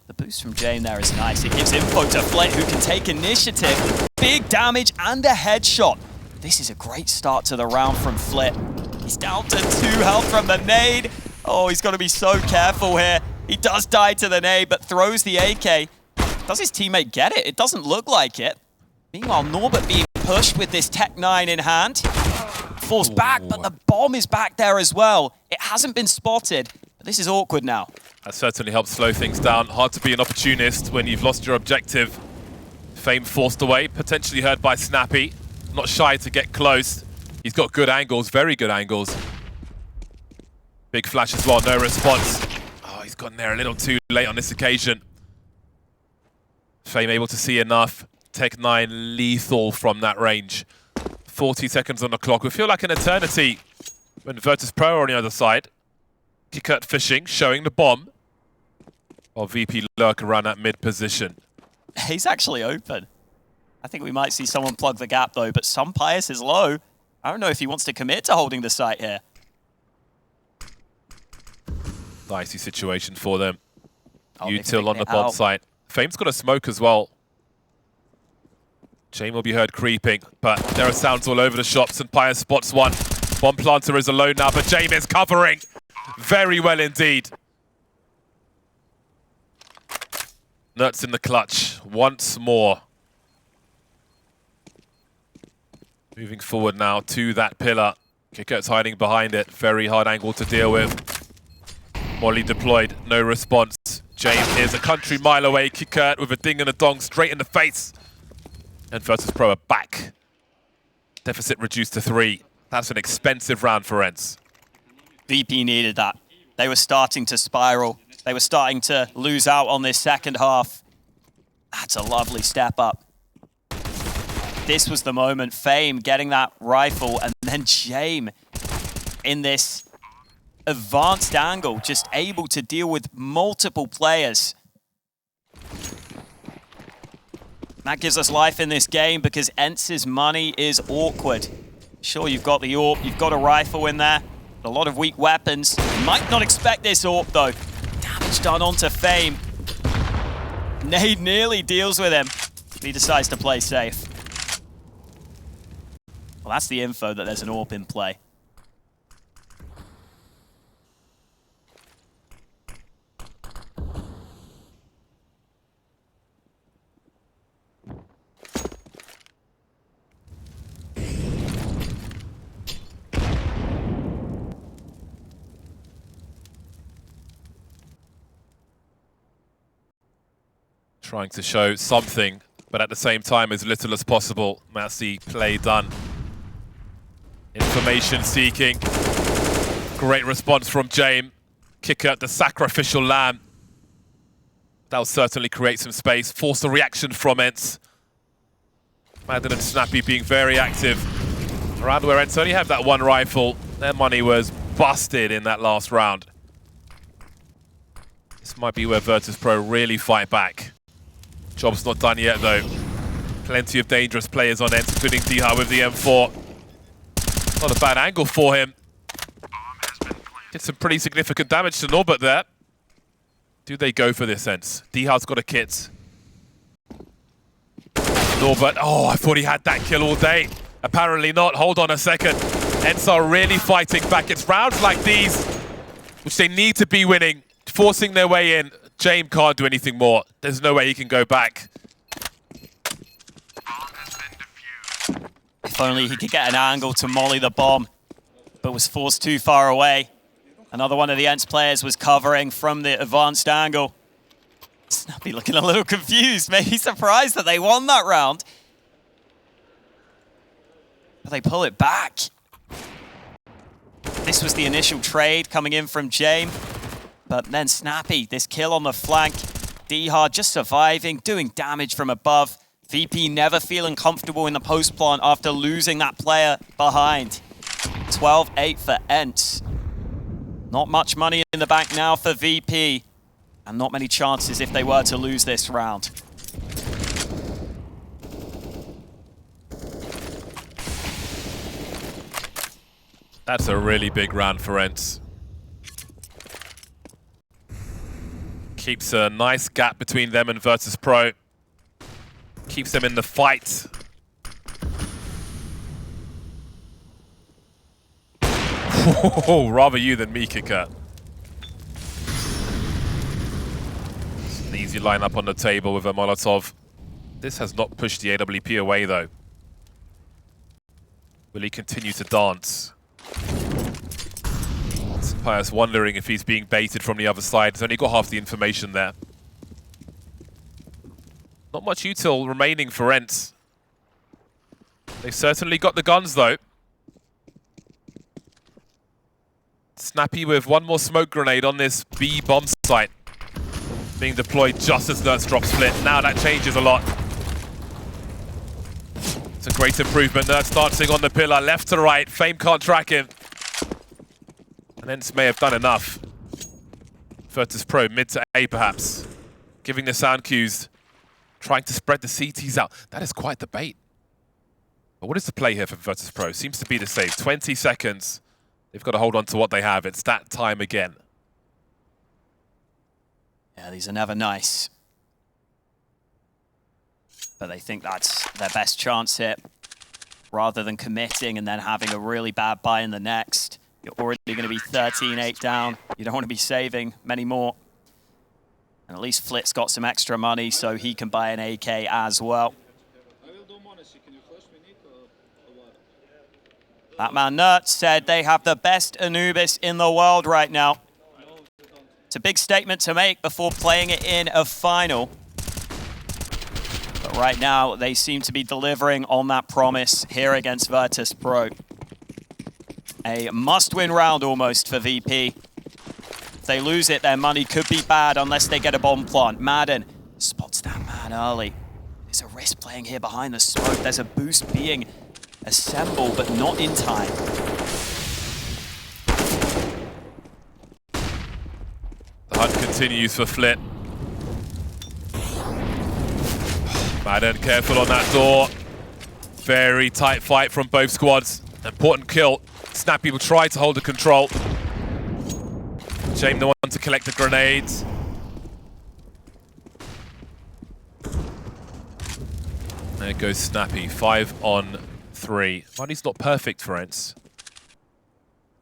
The boost from Jane there is nice. It gives info to Flit, who can take initiative. Big damage and a headshot. This is a great start to the round from Flit. He's down to 2 health from the nade. Oh, he's got to be so careful here. He does die to the nade, but throws the AK. Does his teammate get it? It doesn't look like it. Meanwhile, Norbert being pushed with this Tech 9 in hand. Falls back, but the bomb is back there as well. It hasn't been spotted, but this is awkward now. That certainly helps slow things down. Hard to be an opportunist when you've lost your objective. Fame forced away, potentially heard by Snappy. Not shy to get close. He's got good angles, very good angles. Big flash as well, no response. Oh, he's gotten there a little too late on this occasion. Fame able to see enough. Tech 9 lethal from that range. 40 seconds on the clock. We feel like an eternity when Virtus.pro are on the other side. Kickert fishing, showing the bomb. While VP lurk around that mid position. He's actually open. I think we might see someone plug the gap though, but some Pius is low. I don't know if he wants to commit to holding the site here. Dicey situation for them. Oh, Util on the bomb site. Fame's got a smoke as well. Jane will be heard creeping, but there are sounds all over the shops and Pius spots one. Bomb planter is alone now, but Jane is covering very well indeed. Nuts in the clutch once more. Moving forward now to that pillar. Kickert's hiding behind it. Very hard angle to deal with. Molly deployed, no response. James is a country mile away. Kickert with a ding and a dong straight in the face. And Virtus.pro are back. Deficit reduced to 3. That's an expensive round for ENCE. VP needed that. They were starting to spiral. They were starting to lose out on this second half. That's a lovely step up. This was the moment. Fame getting that rifle, and then James in this advanced angle, just able to deal with multiple players. That gives us life in this game because ENCE's money is awkward. Sure, you've got the AWP, you've got a rifle in there, a lot of weak weapons. Might not expect this AWP though. Damage done onto Fame. Nade nearly deals with him. He decides to play safe. Well, that's the info that there's an AWP in play. Trying to show something, but at the same time as little as possible. That's the play done. Information seeking. Great response from James. Kicker, the sacrificial lamb. That'll certainly create some space. Force a reaction from ENCE. Madden and Snappy being very active. Around where ENCE only have that one rifle. Their money was busted in that last round. This might be where Virtus.pro really fight back. Job's not done yet, though. Plenty of dangerous players on ENCE, including Diha with the M4. Not a bad angle for him. Did some pretty significant damage to Norbert there. Do they go for this, ENCE? Diha's got a kit. Norbert, oh, I thought he had that kill all day. Apparently not. Hold on a second. ENCE are really fighting back. It's rounds like these, which they need to be winning, forcing their way in. James can't do anything more. There's no way he can go back. If only he could get an angle to molly the bomb, but was forced too far away. Another one of the ENCE players was covering from the advanced angle. Snappy looking a little confused, maybe surprised that they won that round. But they pull it back. This was the initial trade coming in from James. But then Snappy, this kill on the flank. Diha just surviving, doing damage from above. VP never feeling comfortable in the post plant after losing that player behind. 12-8 for ENCE. Not much money in the bank now for VP. And not many chances if they were to lose this round. That's a really big round for ENCE. Keeps a nice gap between them and Virtus.pro. Keeps them in the fight. Oh, rather you than me, Kicker. It's an easy lineup on the table with a Molotov. This has not pushed the AWP away, though. Will he continue to dance? Pius wondering if he's being baited from the other side. He's only got half the information there. Not much util remaining for ENCE. They've certainly got the guns, though. Snappy with one more smoke grenade on this B bomb site. Being deployed just as Nertz drops split. Now that changes a lot. It's a great improvement. Nertz dancing on the pillar, left to right. Fame can't track him. And ENCE may have done enough. Virtus.pro, mid to A perhaps. Giving the sound cues. Trying to spread the CTs out. That is quite the bait. But what is the play here for Virtus.pro? Seems to be the save. 20 seconds. They've got to hold on to what they have. It's that time again. Yeah, these are never nice. But they think that's their best chance here. Rather than committing and then having a really bad buy in the next. You're already going to be 13-8 down. You don't want to be saving many more. And at least Flit's got some extra money, so he can buy an AK as well. That man Nertz said they have the best Anubis in the world right now. It's a big statement to make before playing it in a final. But right now, they seem to be delivering on that promise here against Virtus.pro. A must-win round almost for VP. If they lose it, their money could be bad unless they get a bomb plant. Madden spots that man early. There's a risk playing here behind the smoke. There's a boost being assembled, but not in time. The hunt continues for Flit. Madden careful on that door. Very tight fight from both squads. Important kill. Snappy will try to hold the control. James the one to collect the grenades. There goes Snappy, 5 on 3. Money's not perfect for ENCE.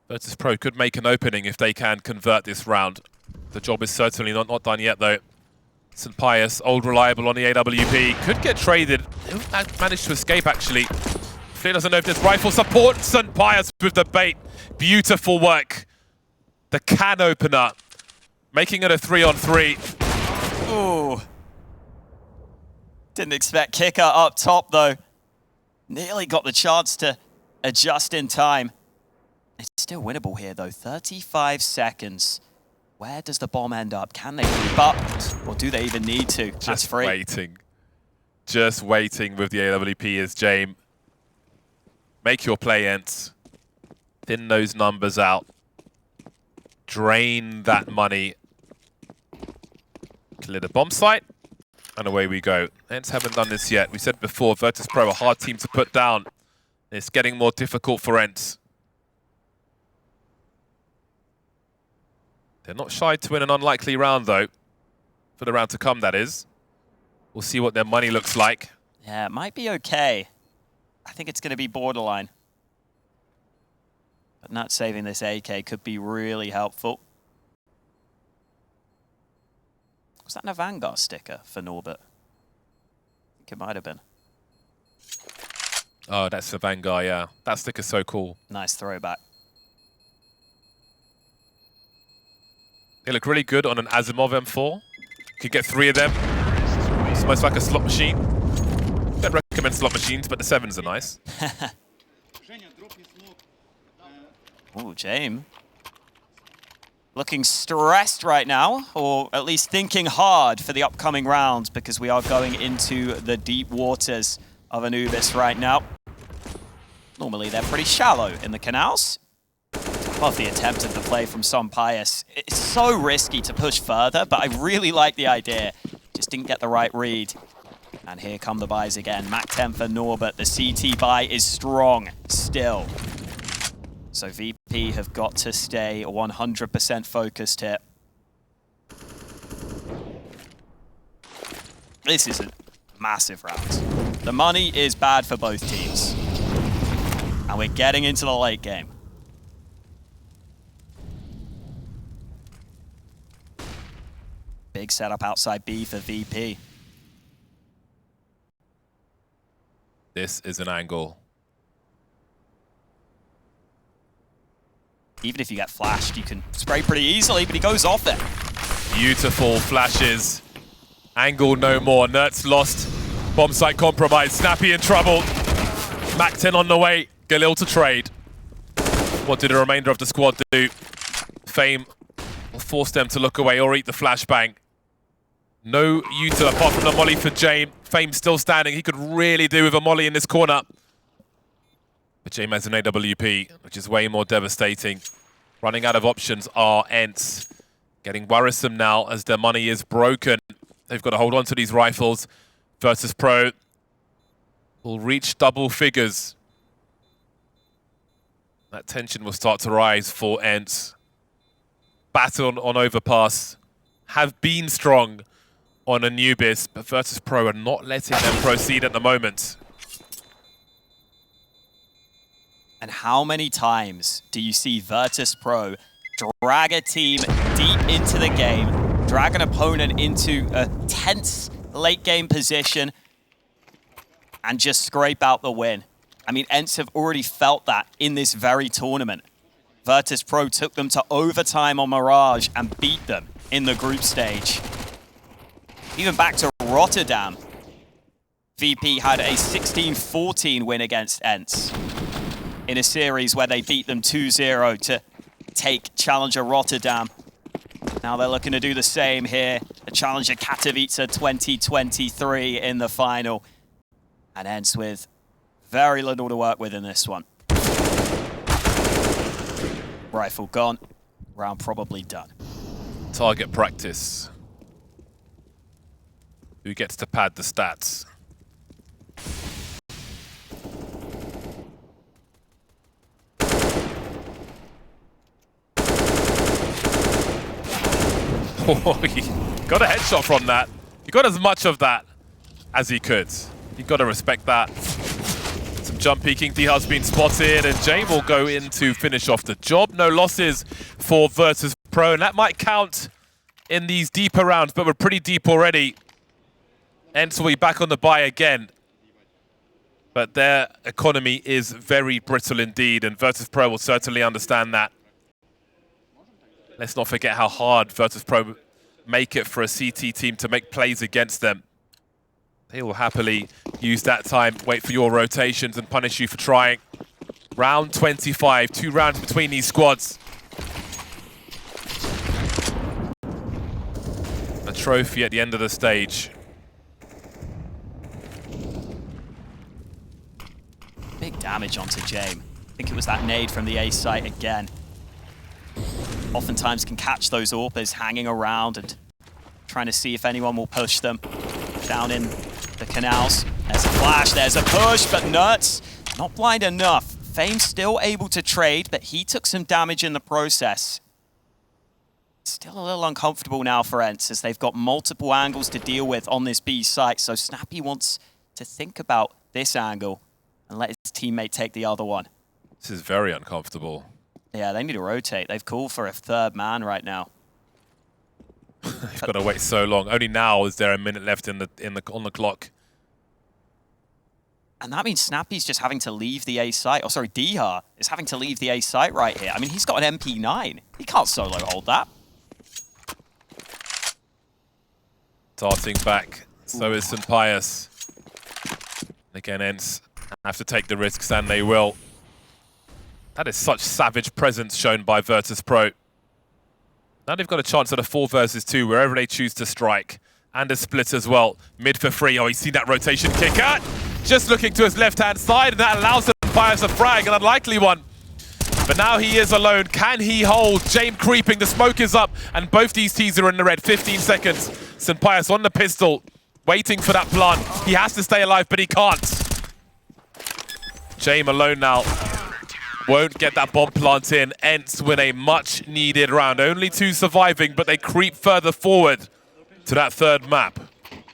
Virtus.pro could make an opening if they can convert this round. The job is certainly not done yet, though. St. Pius, old reliable on the AWP, could get traded. He'll manage to escape, actually. Fleer doesn't know if there's rifle support. St. Pius with the bait. Beautiful work. The can opener, making it a 3-on-3. Ooh. Didn't expect kicker up top, though. Nearly got the chance to adjust in time. It's still winnable here, though. 35 seconds. Where does the bomb end up? Can they keep up? Or do they even need to? That's free. Waiting. Just waiting with the AWP is James. Make your play, ENCE. Thin those numbers out. Drain that money. Clear the bomb site. And away we go. ENCE haven't done this yet. We said before, Virtus.pro, a hard team to put down. It's getting more difficult for ENCE. They're not shy to win an unlikely round, though. For the round to come, that is. We'll see what their money looks like. Yeah, it might be okay. I think it's going to be borderline. But not saving this AK could be really helpful. Was that a Vanguard sticker for Norbert? I think it might have been. Oh, that's the Vanguard, yeah. That sticker's so cool. Nice throwback. They look really good on an Asimov M4. Could get 3 of them. It's almost like a slot machine. Don't recommend slot machines, but the 7s are nice. Oh, James. Looking stressed right now, or at least thinking hard for the upcoming rounds, because we are going into the deep waters of Anubis right now. Normally, they're pretty shallow in the canals. Love the attempt of the play from St. Pius. It's so risky to push further, but I really like the idea. Just didn't get the right read. And here come the buys again. Mac 10 for Norbert. The CT buy is strong still. So VP have got to stay 100% focused here. This is a massive round. The money is bad for both teams. And we're getting into the late game. Big setup outside B for VP. This is an angle. Even if you get flashed, you can spray pretty easily, but he goes off there. Beautiful flashes. Angle no more. Nertz lost. Bomb site compromised. Snappy in trouble. Mac 10 on the way. Galil to trade. What did the remainder of the squad do? Fame will force them to look away or eat the flashbang. No util apart from the molly for James. Fame still standing. He could really do with a molly in this corner. But James has an AWP, which is way more devastating. Running out of options are ENCE. Getting worrisome now as their money is broken. They've got to hold on to these rifles. Virtus.pro will reach double figures. That tension will start to rise for ENCE. Battle on Overpass have been strong on Anubis, but Virtus.pro are not letting them proceed at the moment. And how many times do you see Virtus.pro drag a team deep into the game, drag an opponent into a tense late game position, and just scrape out the win? I mean, ENCE have already felt that in this very tournament. Virtus.pro took them to overtime on Mirage and beat them in the group stage. Even back to Rotterdam, VP had a 16-14 win against ENCE in a series where they beat them 2-0 to take Challenger Rotterdam. Now they're looking to do the same here. The Challenger Katowice 2023 in the final. And ENCE with very little to work with in this one. Rifle gone. Round probably done. Target practice. Who gets to pad the stats? Oh, he got a headshot from that. He got as much of that as he could. You've got to respect that. Some jump peeking, Diha's been spotted, and Jame will go in to finish off the job. No losses for Virtus.pro, and that might count in these deeper rounds, but we're pretty deep already. ENCE will be back on the buy again. But their economy is very brittle indeed, and Virtus.pro will certainly understand that. Let's not forget how hard Virtus.pro make it for a CT team to make plays against them. They will happily use that time, wait for your rotations, and punish you for trying. Round 25, 2 rounds between these squads. A trophy at the end of the stage. Big damage onto Jame. I think it was that nade from the A site again. Oftentimes can catch those AWPers hanging around and trying to see if anyone will push them. Down in the canals. There's a flash, there's a push, but Nuts not blind enough. Fame still able to trade, but he took some damage in the process. Still a little uncomfortable now for ENCE as they've got multiple angles to deal with on this B site, so Snappy wants to think about this angle and let his teammate take the other one. This is very uncomfortable. Yeah, they need to rotate. They've called for a 3rd man right now. They've got to wait so long. Only now is there a minute left on the clock. And that means Snappy's just having to leave the A site. Oh, sorry, Diha is having to leave the A site right here. I mean, he's got an MP9. He can't solo hold that. Darting back. So is St. Pius. Again, ENCE have to take the risks, and they will. That is such savage presence shown by Virtus.pro. Now they've got a chance at a 4 versus 2 wherever they choose to strike. And a split as well. Mid for free. Oh, he's seen that rotation kick out. Just looking to his left-hand side, and that allows St. Pius a frag, an unlikely one. But now he is alone. Can he hold? Jame creeping, the smoke is up, and both these teams are in the red. 15 seconds. St. Pius on the pistol, waiting for that plant. He has to stay alive, but he can't. Jame alone now. Won't get that bomb plant in. ENCE win a much-needed round. Only 2 surviving, but they creep further forward to that 3rd map.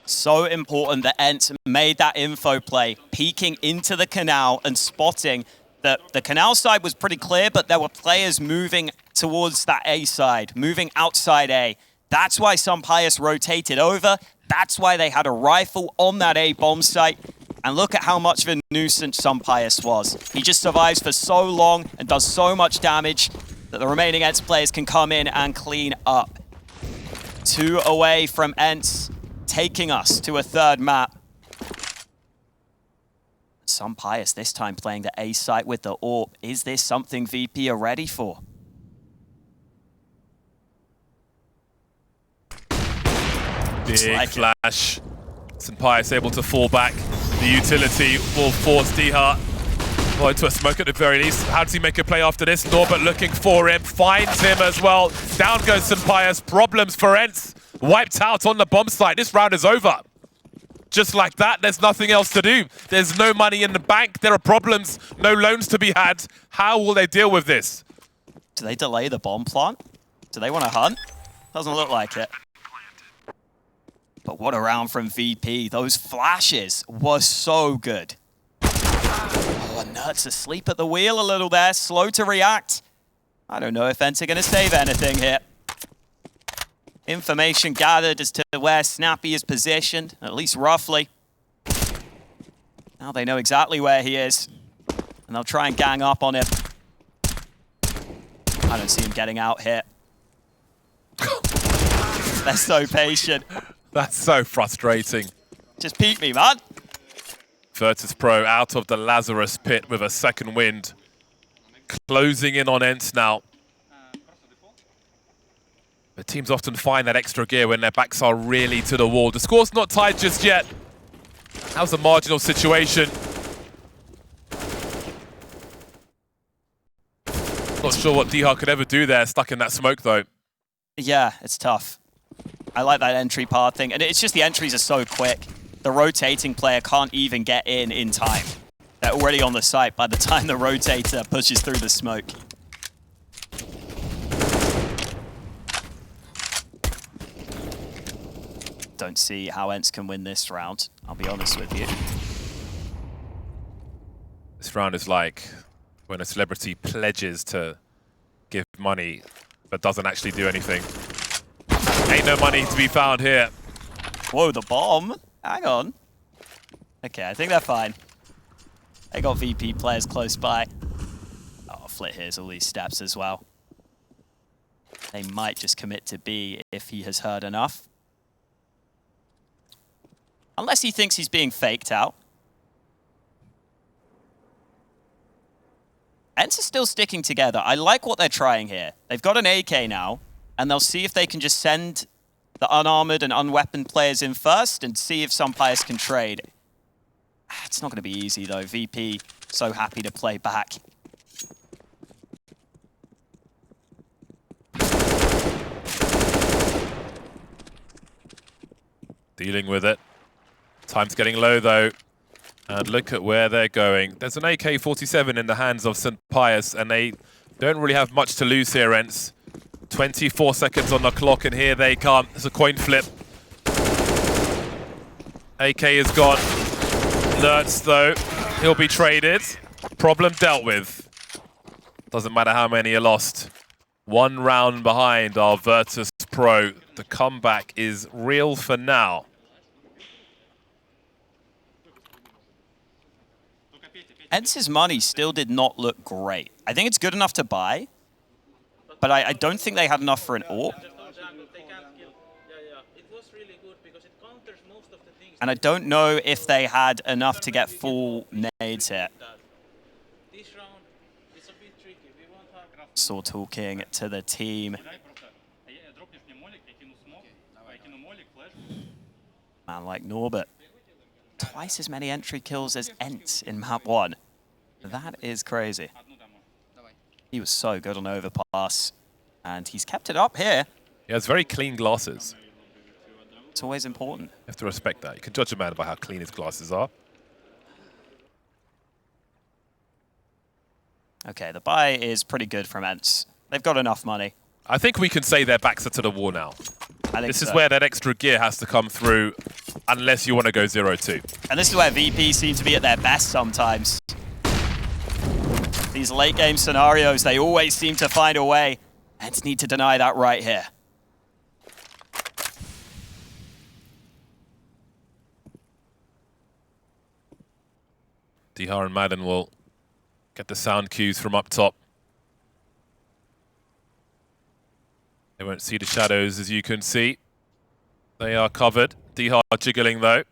So important that ENCE made that info play, peeking into the canal and spotting that the canal side was pretty clear, but there were players moving towards that A side, moving outside A. That's why St. Pius rotated over. That's why they had a rifle on that A bomb site. And look at how much of a nuisance St. Pius was. He just survives for so long and does so much damage that the remaining ENCE players can come in and clean up. 2 away from ENCE, taking us to a 3rd map. St. Pius this time playing the A site with the AWP. Is this something VP are ready for? Big flash. St. Pius able to fall back. The utility will force Diha into a smoke at the very least. How does he make a play after this? Norbert looking for him, finds him as well. Down goes St. Pius. Problems for ENCE. Wiped out on the bomb site. This round is over. Just like that, there's nothing else to do. There's no money in the bank. There are problems, no loans to be had. How will they deal with this? Do they delay the bomb plant? Do they want to hunt? Doesn't look like it. But what a round from VP. Those flashes were so good. Oh, Nuts asleep at the wheel a little there. Slow to react. I don't know if ENCE are going to save anything here. Information gathered as to where Snappy is positioned, at least roughly. Now they know exactly where he is. And they'll try and gang up on him. I don't see him getting out here. They're so patient. That's so frustrating. Just peek me, man. Virtus.pro out of the Lazarus pit with a 2nd wind. Closing in on ENCE now. But teams often find that extra gear when their backs are really to the wall. The score's not tied just yet. That was a marginal situation. Not sure what Diha could ever do there, stuck in that smoke though. Yeah, it's tough. I like that entry path thing. And it's just the entries are so quick. The rotating player can't even get in time. They're already on the site by the time the rotator pushes through the smoke. don't see how ENCE can win this round, I'll be honest with you. This round is like when a celebrity pledges to give money but doesn't actually do anything. Ain't no money to be found here. Whoa, the bomb? Hang on. Okay, I think they're fine. They got VP players close by. Oh, Flit hears all these steps as well. They might just commit to B if he has heard enough. Unless he thinks he's being faked out. ENCE is still sticking together. I like what they're trying here. They've got an AK now, and they'll see if they can just send the unarmored and unweaponed players in first and see if some players can trade. It's not going to be easy, though. VP so happy to play back. Dealing with it. Time's getting low, though. And look at where they're going. There's an AK-47 in the hands of St. Pius, and they don't really have much to lose here, ENCE. 24 seconds on the clock, and here they come. It's a coin flip. AK is gone. Nerds, though, he'll be traded. Problem dealt with. Doesn't matter how many are lost. 1 round behind our Virtus.pro. The comeback is real for now. ENCE's money still did not look great. I think it's good enough to buy, but I don't think they had enough for an AWP. And I don't know if they had enough to get full nades here. Saw talking to the team. Man like Norbert. Twice as many entry kills as ENCE in map 1. That is crazy. He was so good on overpass, and he's kept it up here. He has very clean glasses. It's always important. You have to respect that. You can judge a man by how clean his glasses are. Okay, the buy is pretty good from ENCE. They've got enough money. I think we can say their backs are to the wall now. I think This is so. where that extra gear has to come through, unless you want to go 0-2. And this is where VP seem to be at their best sometimes. These late game scenarios, they always seem to find a way. ENCE need to deny that right here. Dihar and Madden will get the sound cues from up top. They won't see the shadows, as you can see. They are covered. Dihar jiggling, though.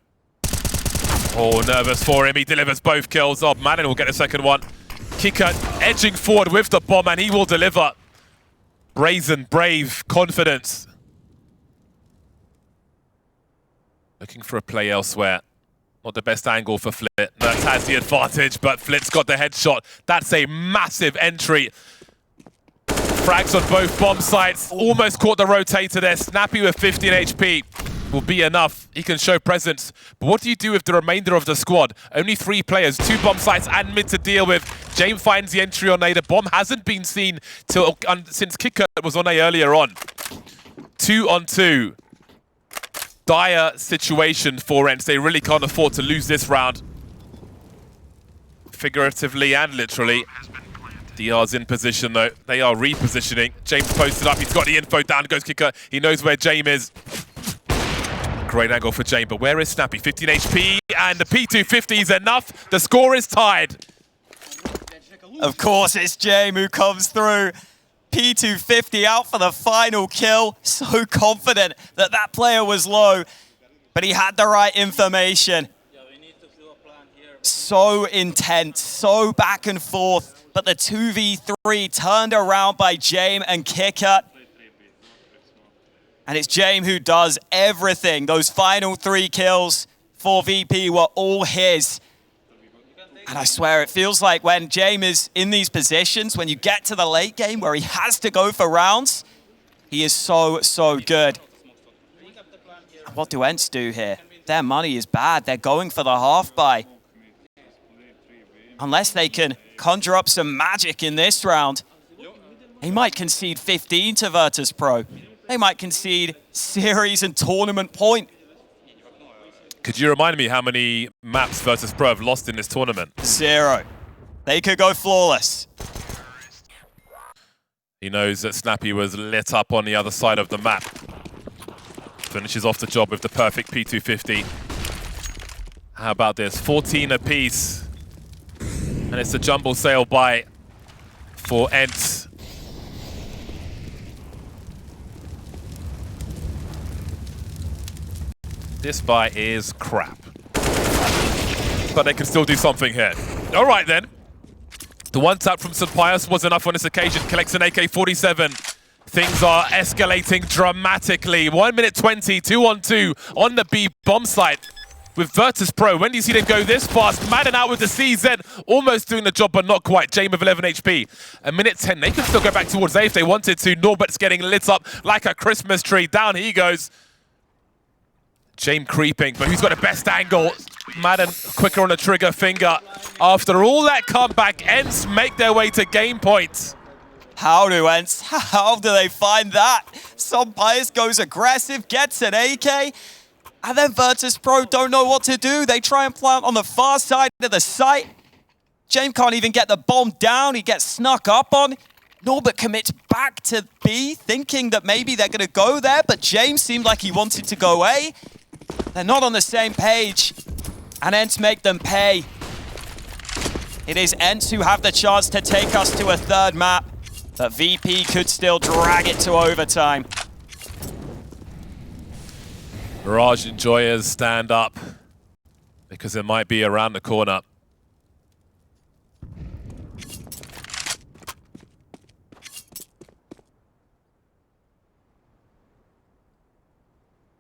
Oh, nervous for him. He delivers both kills. Oh, Madden will get the second one. Kicker edging forward with the bomb, and he will deliver. Brazen, brave, confidence. Looking for a play elsewhere. Not the best angle for Flit. Nerds has the advantage, but Flit's got the headshot. That's a massive entry. Frags on both bomb sites. Almost caught the rotator there. Snappy with 15 HP will be enough. He can show presence. But what do you do with the remainder of the squad? Only 3 players, 2 bomb sites and mid to deal with. James finds the entry on A. The bomb hasn't been seen since Kicker was on A earlier on. 2 on 2. Dire situation for ENCE. They really can't afford to lose this round. Figuratively and literally. DR's in position, though. They are repositioning. James posted up. He's got the info down. Goes Kicker. He knows where James is. Great angle for James, but where is Snappy? 15 HP, and the P250 is enough. The score is tied. Of course, it's James who comes through. P250 out for the final kill. So confident that that player was low, but he had the right information. So intense, so back and forth. But the 2v3 turned around by James and Kicker. And it's James who does everything. Those final 3 kills for VP were all his. And I swear, it feels like when James is in these positions, when you get to the late game where he has to go for rounds, he is so, so good. And what do ENCE do here? Their money is bad. They're going for the half buy. Unless they can conjure up some magic in this round, they might concede 15 to Virtus.pro. They might concede series and tournament point. Could you remind me how many maps Virtus.pro have lost in this tournament? 0. They could go flawless. He knows that Snappy was lit up on the other side of the map. Finishes off the job with the perfect P250. How about this? 14 apiece. And it's a jumble sale buy for ENCE. This buy is crap. But they can still do something here. All right then. The one tap from St. Pius was enough on this occasion. Collects an AK-47. Things are escalating dramatically. 1 minute 20, 2-on-2 on the B bomb site with Virtus.pro. When do you see them go this fast? Madden out with the CZ, almost doing the job, but not quite. Jame with 11 HP. A minute 10, they could still go back towards A if they wanted to. Norbert's getting lit up like a Christmas tree. Down he goes. Jame creeping, but who's got the best angle? Madden quicker on the trigger finger. After all that comeback, ENCE make their way to game point. How do ENCE? How do they find that? St. Pius goes aggressive, gets an AK, and then Virtus.pro don't know what to do. They try and plant on the far side of the site. Jame can't even get the bomb down. He gets snuck up on. Norbert commits back to B, thinking that maybe they're going to go there, but Jame seemed like he wanted to go A. They're not on the same page, and ENCE make them pay. It is ENCE who have the chance to take us to a third map, but VP could still drag it to overtime. Mirage enjoyers stand up because it might be around the corner.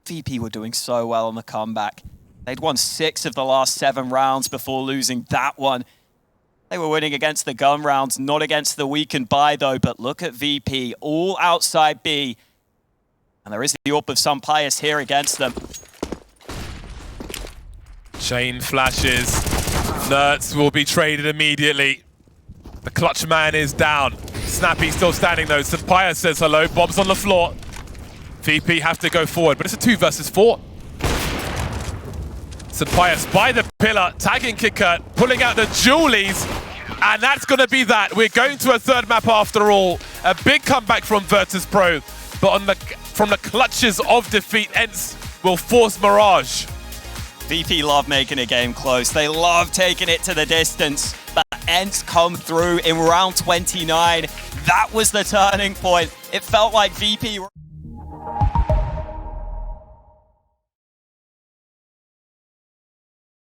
VP were doing so well on the comeback. They'd won 6 of the last 7 rounds before losing that one. They were winning against the gun rounds, not against the weakened buy though, but look at VP, all outside B. And there is the AWP of St. Pius here against them. Chain flashes. Nerds will be traded immediately. The clutch man is down. Snappy still standing though. St. Pius says hello. Bob's on the floor. VP have to go forward, but it's a 2 versus 4. St. Pius by the pillar, tagging Kicker, pulling out the Julies, and that's going to be that. We're going to a third map after all. A big comeback from Virtus.pro, but from the clutches of defeat, ENCE will force Mirage. VP love making a game close. They love taking it to the distance, but ENCE come through in round 29. That was the turning point. It felt like VP...